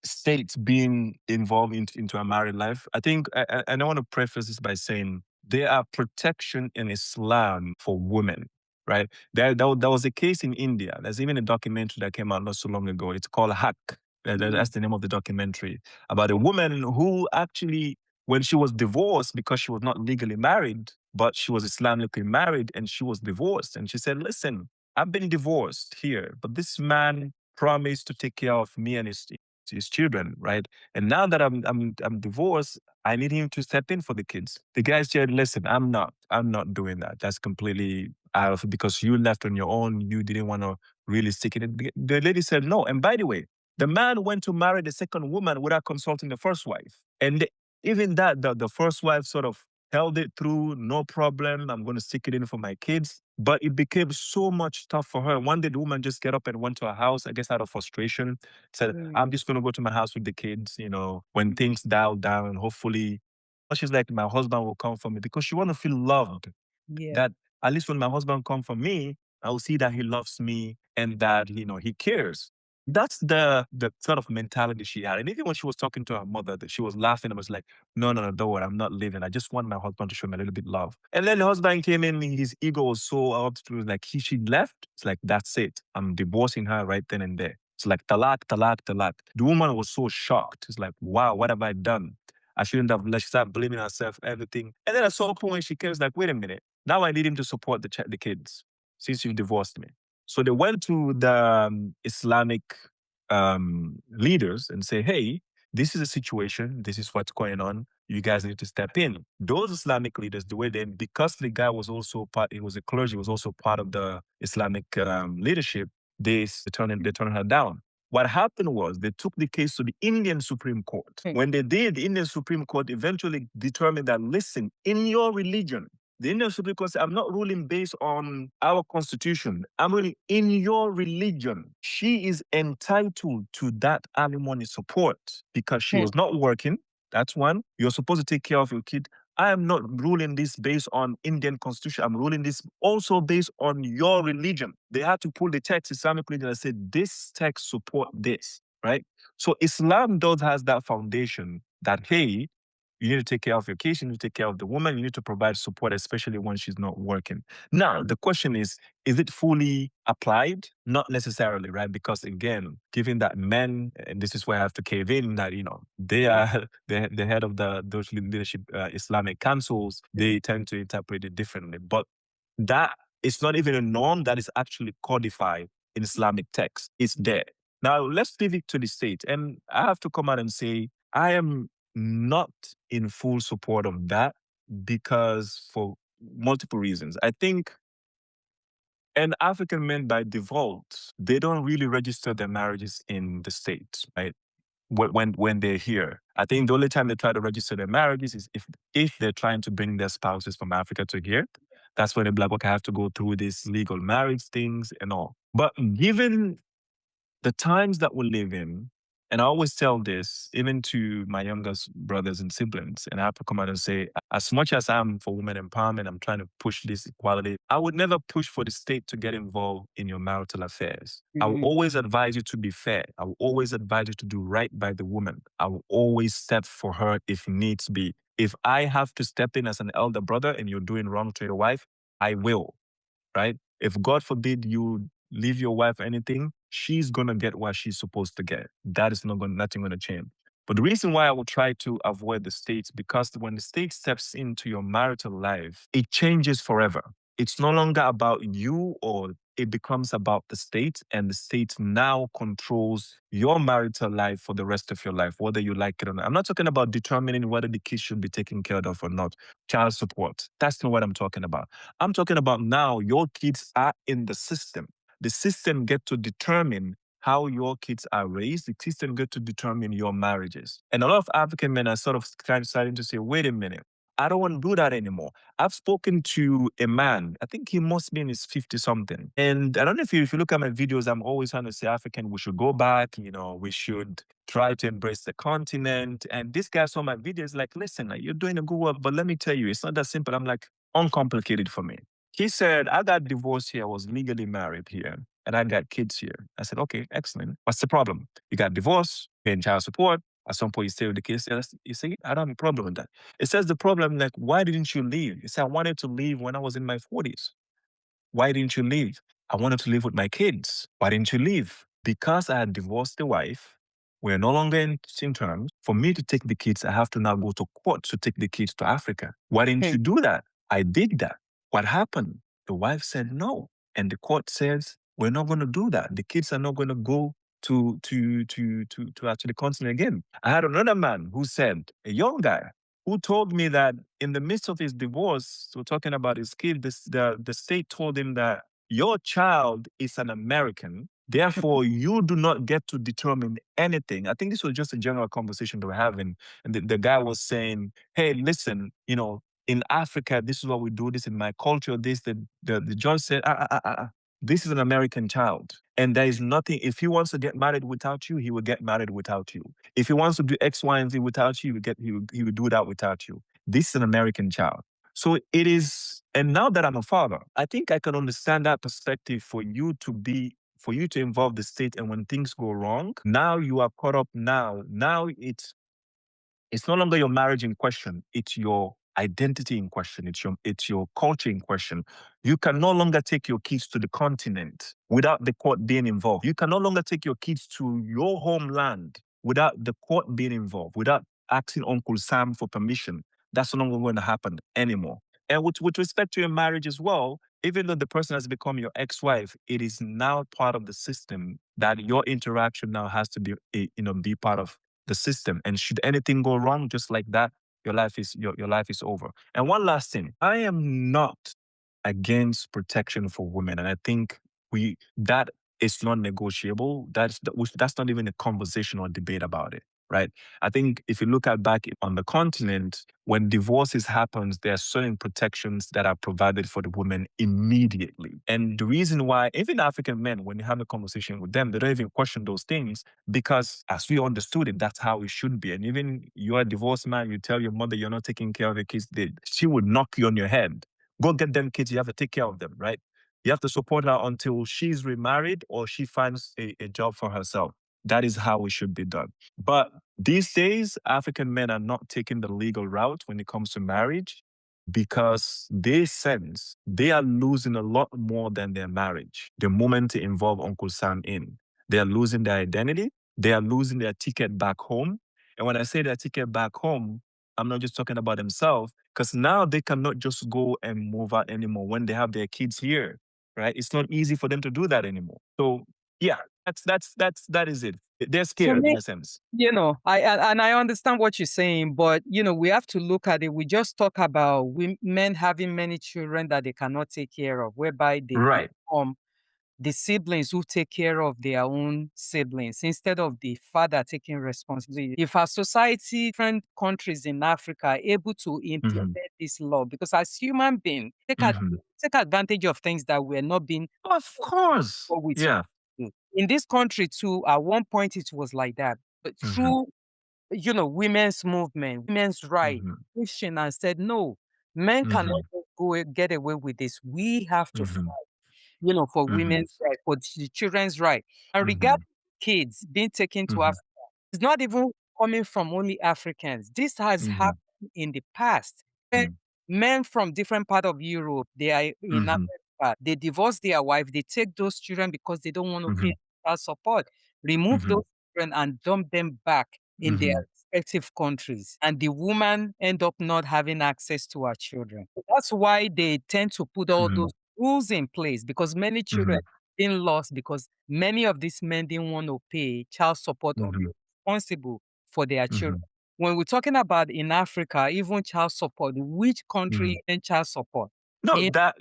states being involved into a married life. I think, and I want to preface this by saying there are protection in Islam for women, right? There was a case in India. There's even a documentary that came out not so long ago. It's called Hack. That's the name of the documentary, about a woman who actually, when she was divorced because she was not legally married, but she was Islamically married and she was divorced. And she said, listen, I've been divorced here, but this man promised to take care of me and his children, right? And now that I'm divorced, I need him to step in for the kids. The guy said, "Listen, I'm not doing that. That's completely out of, because you left on your own. You didn't want to really stick it in." The lady said, "No." And by the way, the man went to marry the second woman without consulting the first wife, and even that, the first wife sort of held it through, no problem. I'm going to stick it in for my kids. But it became so much tough for her. One day, the woman just get up and went to her house, I guess out of frustration, said, I'm just going to go to my house with the kids, when things dial down, hopefully. But she's like, my husband will come for me, because she want to feel loved. yeah. That at least when my husband come for me, I will see that he loves me and that, he cares. That's the sort of mentality she had. And even when she was talking to her mother, that she was laughing and was like, no, no, no, don't worry, I'm not leaving. I just want my husband to show me a little bit love. And then the husband came in, his ego was so up to, like, she left. It's like, that's it. I'm divorcing her right then and there. It's like, talak, talak, talak. The woman was so shocked. It's like, wow, what have I done? I shouldn't have. She started blaming herself, everything. And then at some point, she came, like, wait a minute. Now I need him to support the kids since you divorced me. So they went to the Islamic leaders and say, hey, this is a situation. This is what's going on. You guys need to step in. Those Islamic leaders, the way they, because the guy was also part, he was a clergy, was also part of the Islamic leadership, they turned her down. What happened was they took the case to the Indian Supreme Court. When they did, the Indian Supreme Court eventually determined that, listen, in your religion, the Indian Supreme Court said, I'm not ruling based on our constitution. I'm ruling in your religion. She is entitled to that alimony support because she was not working. That's one. You're supposed to take care of your kid. I am not ruling this based on Indian constitution. I'm ruling this also based on your religion. They had to pull the text, Islamic religion, and say, this text support this, right? So Islam does has that foundation that, hey, you need to take care of your kids, you need to take care of the woman, you need to provide support, especially when she's not working. Now, the question is it fully applied? Not necessarily, right? Because again, given that men, and this is where I have to cave in, that, they are the head of those leadership Islamic councils, they tend to interpret it differently. But that is not even a norm that is actually codified in Islamic text. It's there. Now, let's leave it to the state. And I have to come out and say, I am not in full support of that, because for multiple reasons. I think, and African men by default, they don't really register their marriages in the States, right? when they're here. I think the only time they try to register their marriages is if they're trying to bring their spouses from Africa to here. That's when they're like, okay, I have to go through these legal marriage things and all. But given the times that we live in, and I always tell this even to my youngest brothers and siblings, and I have to come out and say, as much as I'm for women empowerment, I'm trying to push this equality, I would never push for the state to get involved in your marital affairs. I will always advise you to be fair. I will always advise you to do right by the woman. I will always step for her if needs be. If I have to step in as an elder brother and you're doing wrong to your wife, I will, right? If God forbid you leave your wife anything, she's going to get what she's supposed to get. That is nothing going to change. But the reason why I will try to avoid the states, because when the state steps into your marital life, it changes forever. It's no longer about you, or it becomes about the state, and the state now controls your marital life for the rest of your life, whether you like it or not. I'm not talking about determining whether the kids should be taken care of or not. Child support. That's not what I'm talking about. I'm talking about now your kids are in the system. The system get to determine how your kids are raised. The system get to determine your marriages. And a lot of African men are sort of starting to say, wait a minute, I don't want to do that anymore. I've spoken to a man, I think he must be in his 50-something. And I don't know if you look at my videos, I'm always trying to say, African, we should go back, we should try to embrace the continent. And this guy saw my videos like, listen, you're doing a good work, but let me tell you, it's not that simple. I'm like, uncomplicated for me. He said, I got divorced here, I was legally married here, and I got kids here. I said, okay, excellent. What's the problem? You got divorced, paying child support. At some point, you stay with the kids. You see, I don't have a problem with that. It says the problem, like, why didn't you leave? He said, I wanted to leave when I was in my 40s. Why didn't you leave? I wanted to live with my kids. Why didn't you leave? Because I had divorced the wife. We're no longer in terms. For me to take the kids, I have to now go to court to take the kids to Africa. Why didn't you do that? I did that. What happened? The wife said no. And the court says, we're not going to do that. The kids are not going to go to the continent again. I had another man who said, a young guy, who told me that in the midst of his divorce, so talking about his kid, the state told him that your child is an American, therefore you do not get to determine anything. I think this was just a general conversation they were having. And the guy was saying, hey, listen, in Africa, this is what we do, this in my culture, the judge said, this is an American child. And there is nothing, if he wants to get married without you, he will get married without you. If he wants to do X, Y, and Z without you, he will do that without you. This is an American child. So it is, and now that I'm a father, I think I can understand that perspective for you to involve the state, and when things go wrong, now you are caught up now. Now it's no longer your marriage in question, it's your identity in question, it's your culture in question. You can no longer take your kids to the continent without the court being involved. You can no longer take your kids to your homeland without the court being involved, without asking Uncle Sam for permission. That's no longer going to happen anymore. And with respect to your marriage as well, even though the person has become your ex-wife, it is now part of the system that your interaction now has to be part of the system. And should anything go wrong, just like that, your life is over. And one last thing, I am not against protection for women, and I think that is non-negotiable. That's not even a conversation or debate about it, right? I think if you look back on the continent, when divorces happens, there are certain protections that are provided for the women immediately. And the reason why, even African men, when you have a conversation with them, they don't even question those things, because as we understood it, that's how it should be. And even you're a divorced man, you tell your mother you're not taking care of your kids, she would knock you on your head. Go get them kids, you have to take care of them, right? You have to support her until she's remarried or she finds a job for herself. That is how it should be done. But these days, African men are not taking the legal route when it comes to marriage, because they sense they are losing a lot more than their marriage the moment they involve Uncle Sam in. They are losing their identity. They are losing their ticket back home. And when I say their ticket back home, I'm not just talking about themselves, because now they cannot just go and move out anymore when they have their kids here, right? It's not easy for them to do that anymore. So yeah, that is it. They're scared in a sense. I understand what you're saying, but we have to look at it. We just talk about men having many children that they cannot take care of, whereby they Right. become the siblings who take care of their own siblings instead of the father taking responsibility. If our society, different countries in Africa are able to implement this law, because as human beings, take advantage of things that we're not being Of course. with. Yeah. In this country too, at one point it was like that. But through women's movement, women's right, pushing and said, no, men cannot go get away with this. We have to fight, for women's right, for the children's right. And regarding kids being taken to Africa, it's not even coming from only Africans. This has happened in the past. Men from different part of Europe, they are in America, they divorce their wife, they take those children because they don't want to pay child support, remove those children and dump them back in their respective countries. And the woman end up not having access to her children. That's why they tend to put all those rules in place, because many children been lost because many of these men didn't want to pay child support or be responsible for their children. When we're talking about in Africa, even child support, which country and child support? No, In- that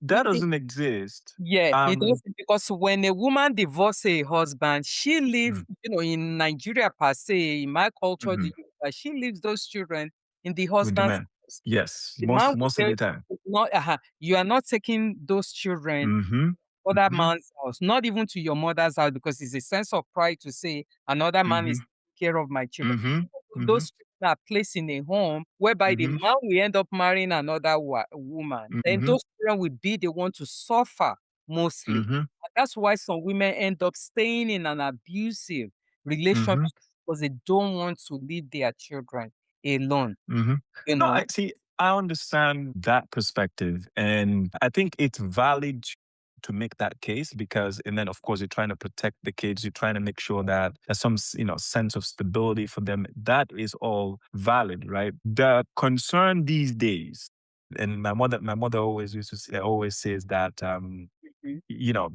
doesn't exist. Yeah, it does, because when a woman divorces a husband, she lives, in Nigeria per se, in my culture, she leaves those children in the With the husband's man. house. Yes, The man will most of tell the time. you, not, you are not taking those children other man's house, not even to your mother's house, because it's a sense of pride to say another man is taking care of my children. Those children are placed in a home whereby the man will end up marrying another woman. Then those children will be the one to suffer mostly. And that's why some women end up staying in an abusive relationship because they don't want to leave their children alone. No, I see. I understand that perspective, and I think it's valid to make that case because, and then of course, you're trying to protect the kids. You're trying to make sure that there's some, sense of stability for them. That is all valid, right? The concern these days, and my mother always used to say, always says that,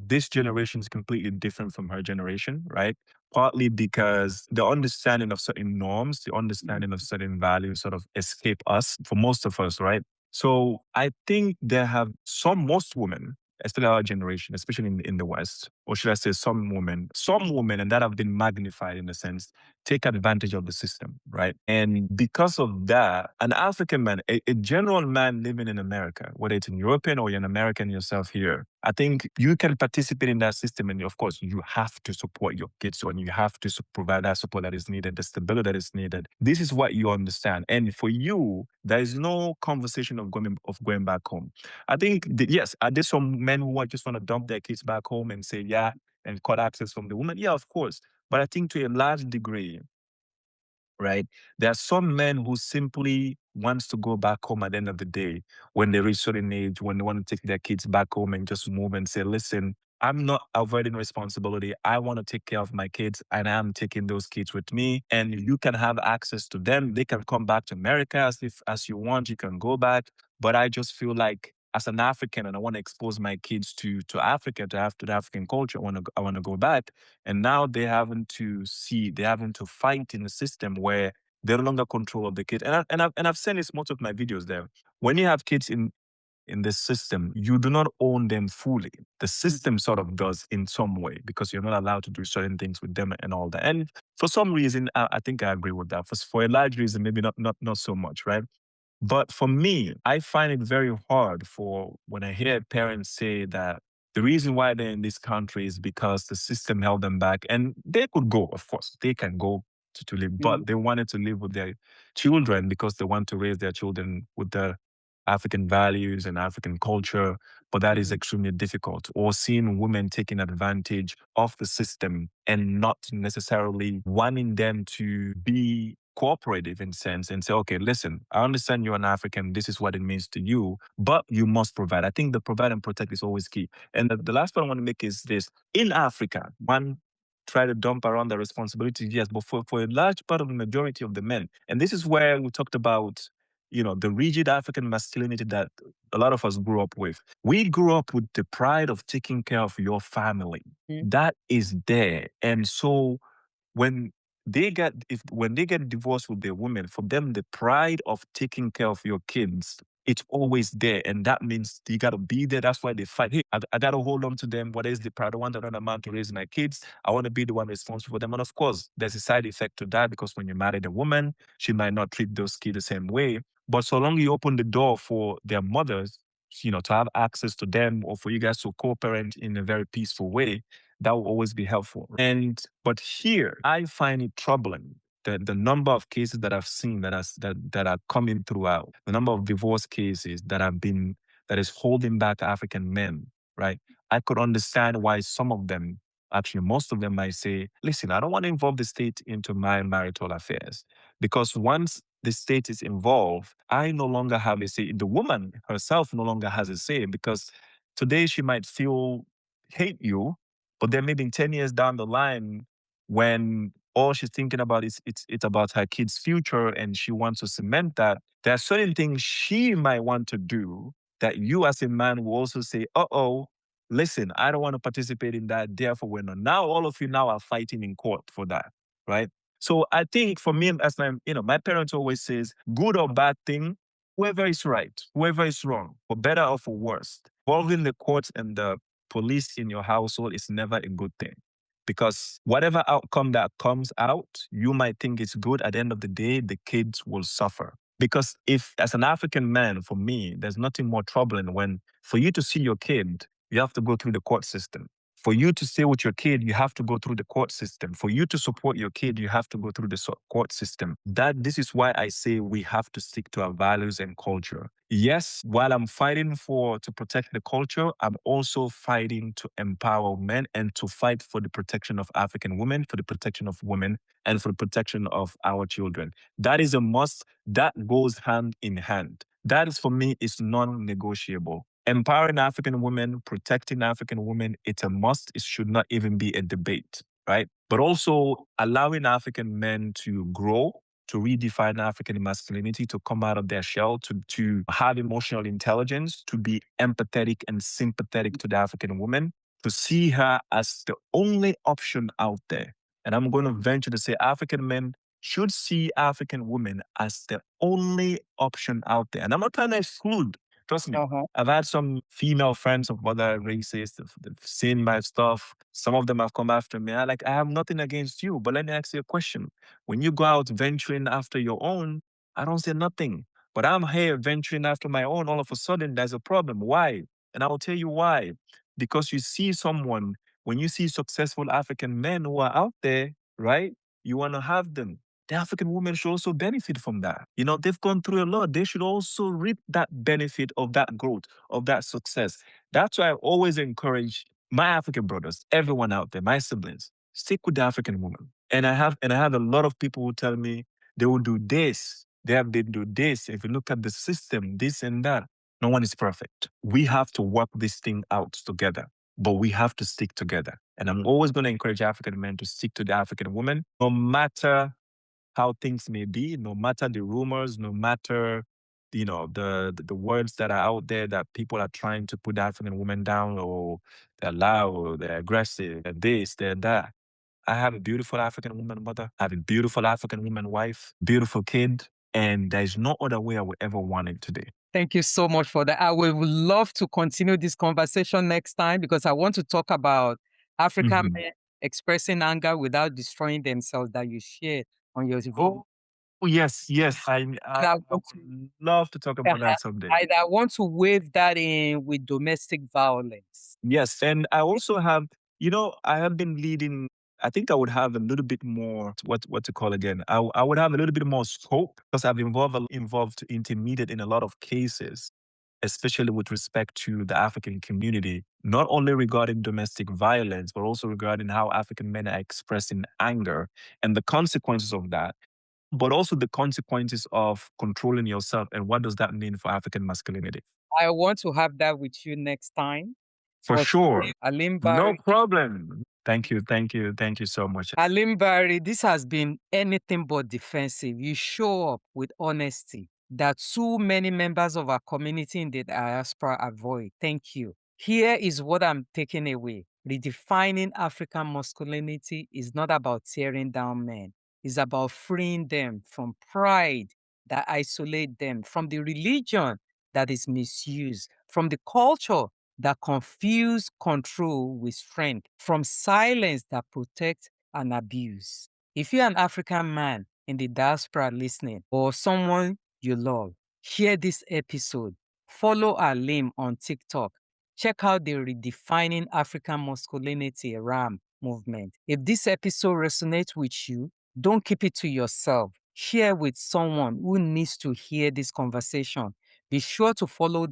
this generation is completely different from her generation, right? Partly because the understanding of certain norms, the understanding of certain values sort of escape us for most of us, right? So I think there have most women, especially our generation, especially in the West, or should I say some women, and that have been magnified in a sense, take advantage of the system, right? And because of that, an African man, a general man living in America, whether it's in European or you're an American yourself here, I think you can participate in that system. And of course, you have to support your kids and you have to provide that support that is needed, the stability that is needed. This is what you understand. And for you, there is no conversation of going back home. I think, yes, are there some men who just want to dump their kids back home and say, yeah, and cut access from the woman? Yeah, of course. But I think to a large degree, right? There are some men who simply wants to go back home at the end of the day when they reach certain age, when they want to take their kids back home and just move and say, listen, I'm not avoiding responsibility. I want to take care of my kids and I'm taking those kids with me. And you can have access to them. They can come back to America as you want. You can go back. But I just feel like as an African and I want to expose my kids to Africa, to the African culture, I want to go back. And now they're having to fight in a system where they're no longer control of the kid. And I've said this most of my videos there. When you have kids in this system, you do not own them fully. The system sort of does in some way because you're not allowed to do certain things with them and all that. And for some reason, I think I agree with that. For a large reason, maybe not so much, right? But for me, I find it very hard for when I hear parents say that the reason why they're in this country is because the system held them back. And they could go, of course, they can go to live, but they wanted to live with their children because they want to raise their children with the African values and African culture. But that is extremely difficult. Or seeing women taking advantage of the system and not necessarily wanting them to be cooperative in sense and say, okay, listen, I understand you're an African. This is what it means to you, but you must provide. I think the provide and protect is always key. And the last point I want to make is this. In Africa, one try to dump around the responsibility, yes, but for a large part of the majority of the men, and this is where we talked about, the rigid African masculinity that a lot of us grew up with. We grew up with the pride of taking care of your family. That is there. And so when when they get divorced with their women, for them, the pride of taking care of your kids it's always there. And that means you got to be there. That's why they fight. Hey, I got to hold on to them. What is the pride? I want another man to raise my kids. I want to be the one responsible for them. And of course, there's a side effect to that, because when you marry a woman, she might not treat those kids the same way. But so long you open the door for their mothers, to have access to them, or for you guys to co-parent in a very peaceful way, that will always be helpful. But here, I find it troubling that the number of cases that I've seen that are coming throughout, the number of divorce cases that is holding back African men, right? I could understand why some of them, actually most of them, might say, listen, I don't want to involve the state into my marital affairs, because once the state is involved, I no longer have a say. The woman herself no longer has a say, because today she might hate you, but then maybe 10 years down the line, when all she's thinking about is it's about her kid's future and she wants to cement that, there are certain things she might want to do that you as a man will also say, uh-oh, listen, I don't want to participate in that, therefore we're not. Now all of you now are fighting in court for that, right? So I think for me, as my parents always says, good or bad thing, whoever is right, whoever is wrong, for better or for worse, involving the courts and the police in your household is never a good thing. Because whatever outcome that comes out, you might think it's good. At the end of the day, the kids will suffer. Because if, as an African man, for me, there's nothing more troubling when, for you to see your kid, you have to go through the court system. For you to stay with your kid, you have to go through the court system. For you to support your kid, you have to go through the court system. This is why I say we have to stick to our values and culture. Yes, while I'm fighting to protect the culture, I'm also fighting to empower men and to fight for the protection of African women, for the protection of women, and for the protection of our children. That is a must. That goes hand in hand. That is, for me, is non-negotiable. Empowering African women, protecting African women, it's a must. It should not even be a debate, right? But also allowing African men to grow, to redefine African masculinity, to come out of their shell, to have emotional intelligence, to be empathetic and sympathetic to the African woman, to see her as the only option out there. And I'm going to venture to say African men should see African women as the only option out there. And I'm not trying to exclude. Trust me. I've had some female friends of other races. They've seen my stuff. Some of them have come after me. I have nothing against you, but let me ask you a question. When you go out venturing after your own, I don't say nothing. But I'm here venturing after my own. All of a sudden, there's a problem. Why? And I will tell you why. Because you see someone, when you see successful African men who are out there, right? You want to have them. The African women should also benefit from that. They've gone through a lot. They should also reap that benefit of that growth, of that success. That's why I always encourage my African brothers, everyone out there, my siblings, stick with the African woman. And I have a lot of people who tell me they will do this. They have been do this. If you look at the system, this and that, no one is perfect. We have to work this thing out together, but we have to stick together. And I'm always going to encourage African men to stick to the African woman, no matter how things may be, no matter the rumors, no matter the words that are out there that people are trying to put the African woman down, or they're loud, or they're aggressive, they're this, they're that. I have a beautiful African woman mother. I have a beautiful African woman wife, beautiful kid, and there's no other way I would ever want it today. Thank you so much for that. I would love to continue this conversation next time, because I want to talk about African men expressing anger without destroying themselves that you shared on your video. Oh, yes. I would love to talk about that someday. I want to wave that in with domestic violence. Yes, and I also have, I have been leading. I think I would have a little bit more, what to call again. I would have a little bit more scope, because I've involved intermediate in a lot of cases, especially with respect to the African community, not only regarding domestic violence, but also regarding how African men are expressing anger and the consequences of that, but also the consequences of controlling yourself. And what does that mean for African masculinity? I want to have that with you next time. For sure. Alim Bari. No problem. Thank you so much. Alim Bari, this has been anything but defensive. You show up with honesty that too many members of our community in the diaspora avoid. Thank you. Here is what I'm taking away. Redefining African masculinity is not about tearing down men. It's about freeing them from pride that isolate them, from the religion that is misused, from the culture that confuse control with strength, from silence that protect and abuse. If you're an African man in the diaspora listening, or someone you love, share this episode. Follow Alim on TikTok. Check out the Redefining African Masculinity RAM movement. If this episode resonates with you, don't keep it to yourself. Share with someone who needs to hear this conversation. Be sure to follow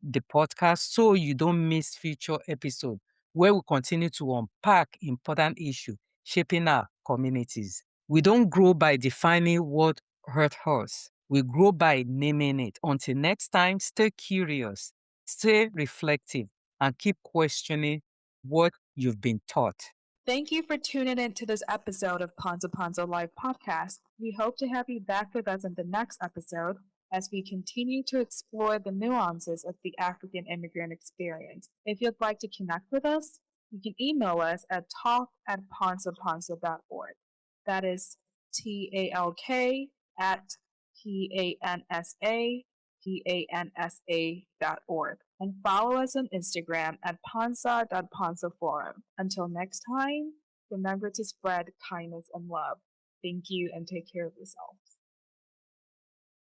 the podcast so you don't miss future episodes where we continue to unpack important issues shaping our communities. We don't grow by defining what hurt us. We grow by naming it. Until next time, stay curious, stay reflective, and keep questioning what you've been taught. Thank you for tuning in to this episode of Pansa Pansa Live Podcast. We hope to have you back with us in the next episode as we continue to explore the nuances of the African immigrant experience. If you'd like to connect with us, you can email us at talk@pansapansa.org. That is TALK at PANSAPANSA.org. And follow us on Instagram at pansa.pansaforum. Until next time, remember to spread kindness and love. Thank you and take care of yourself.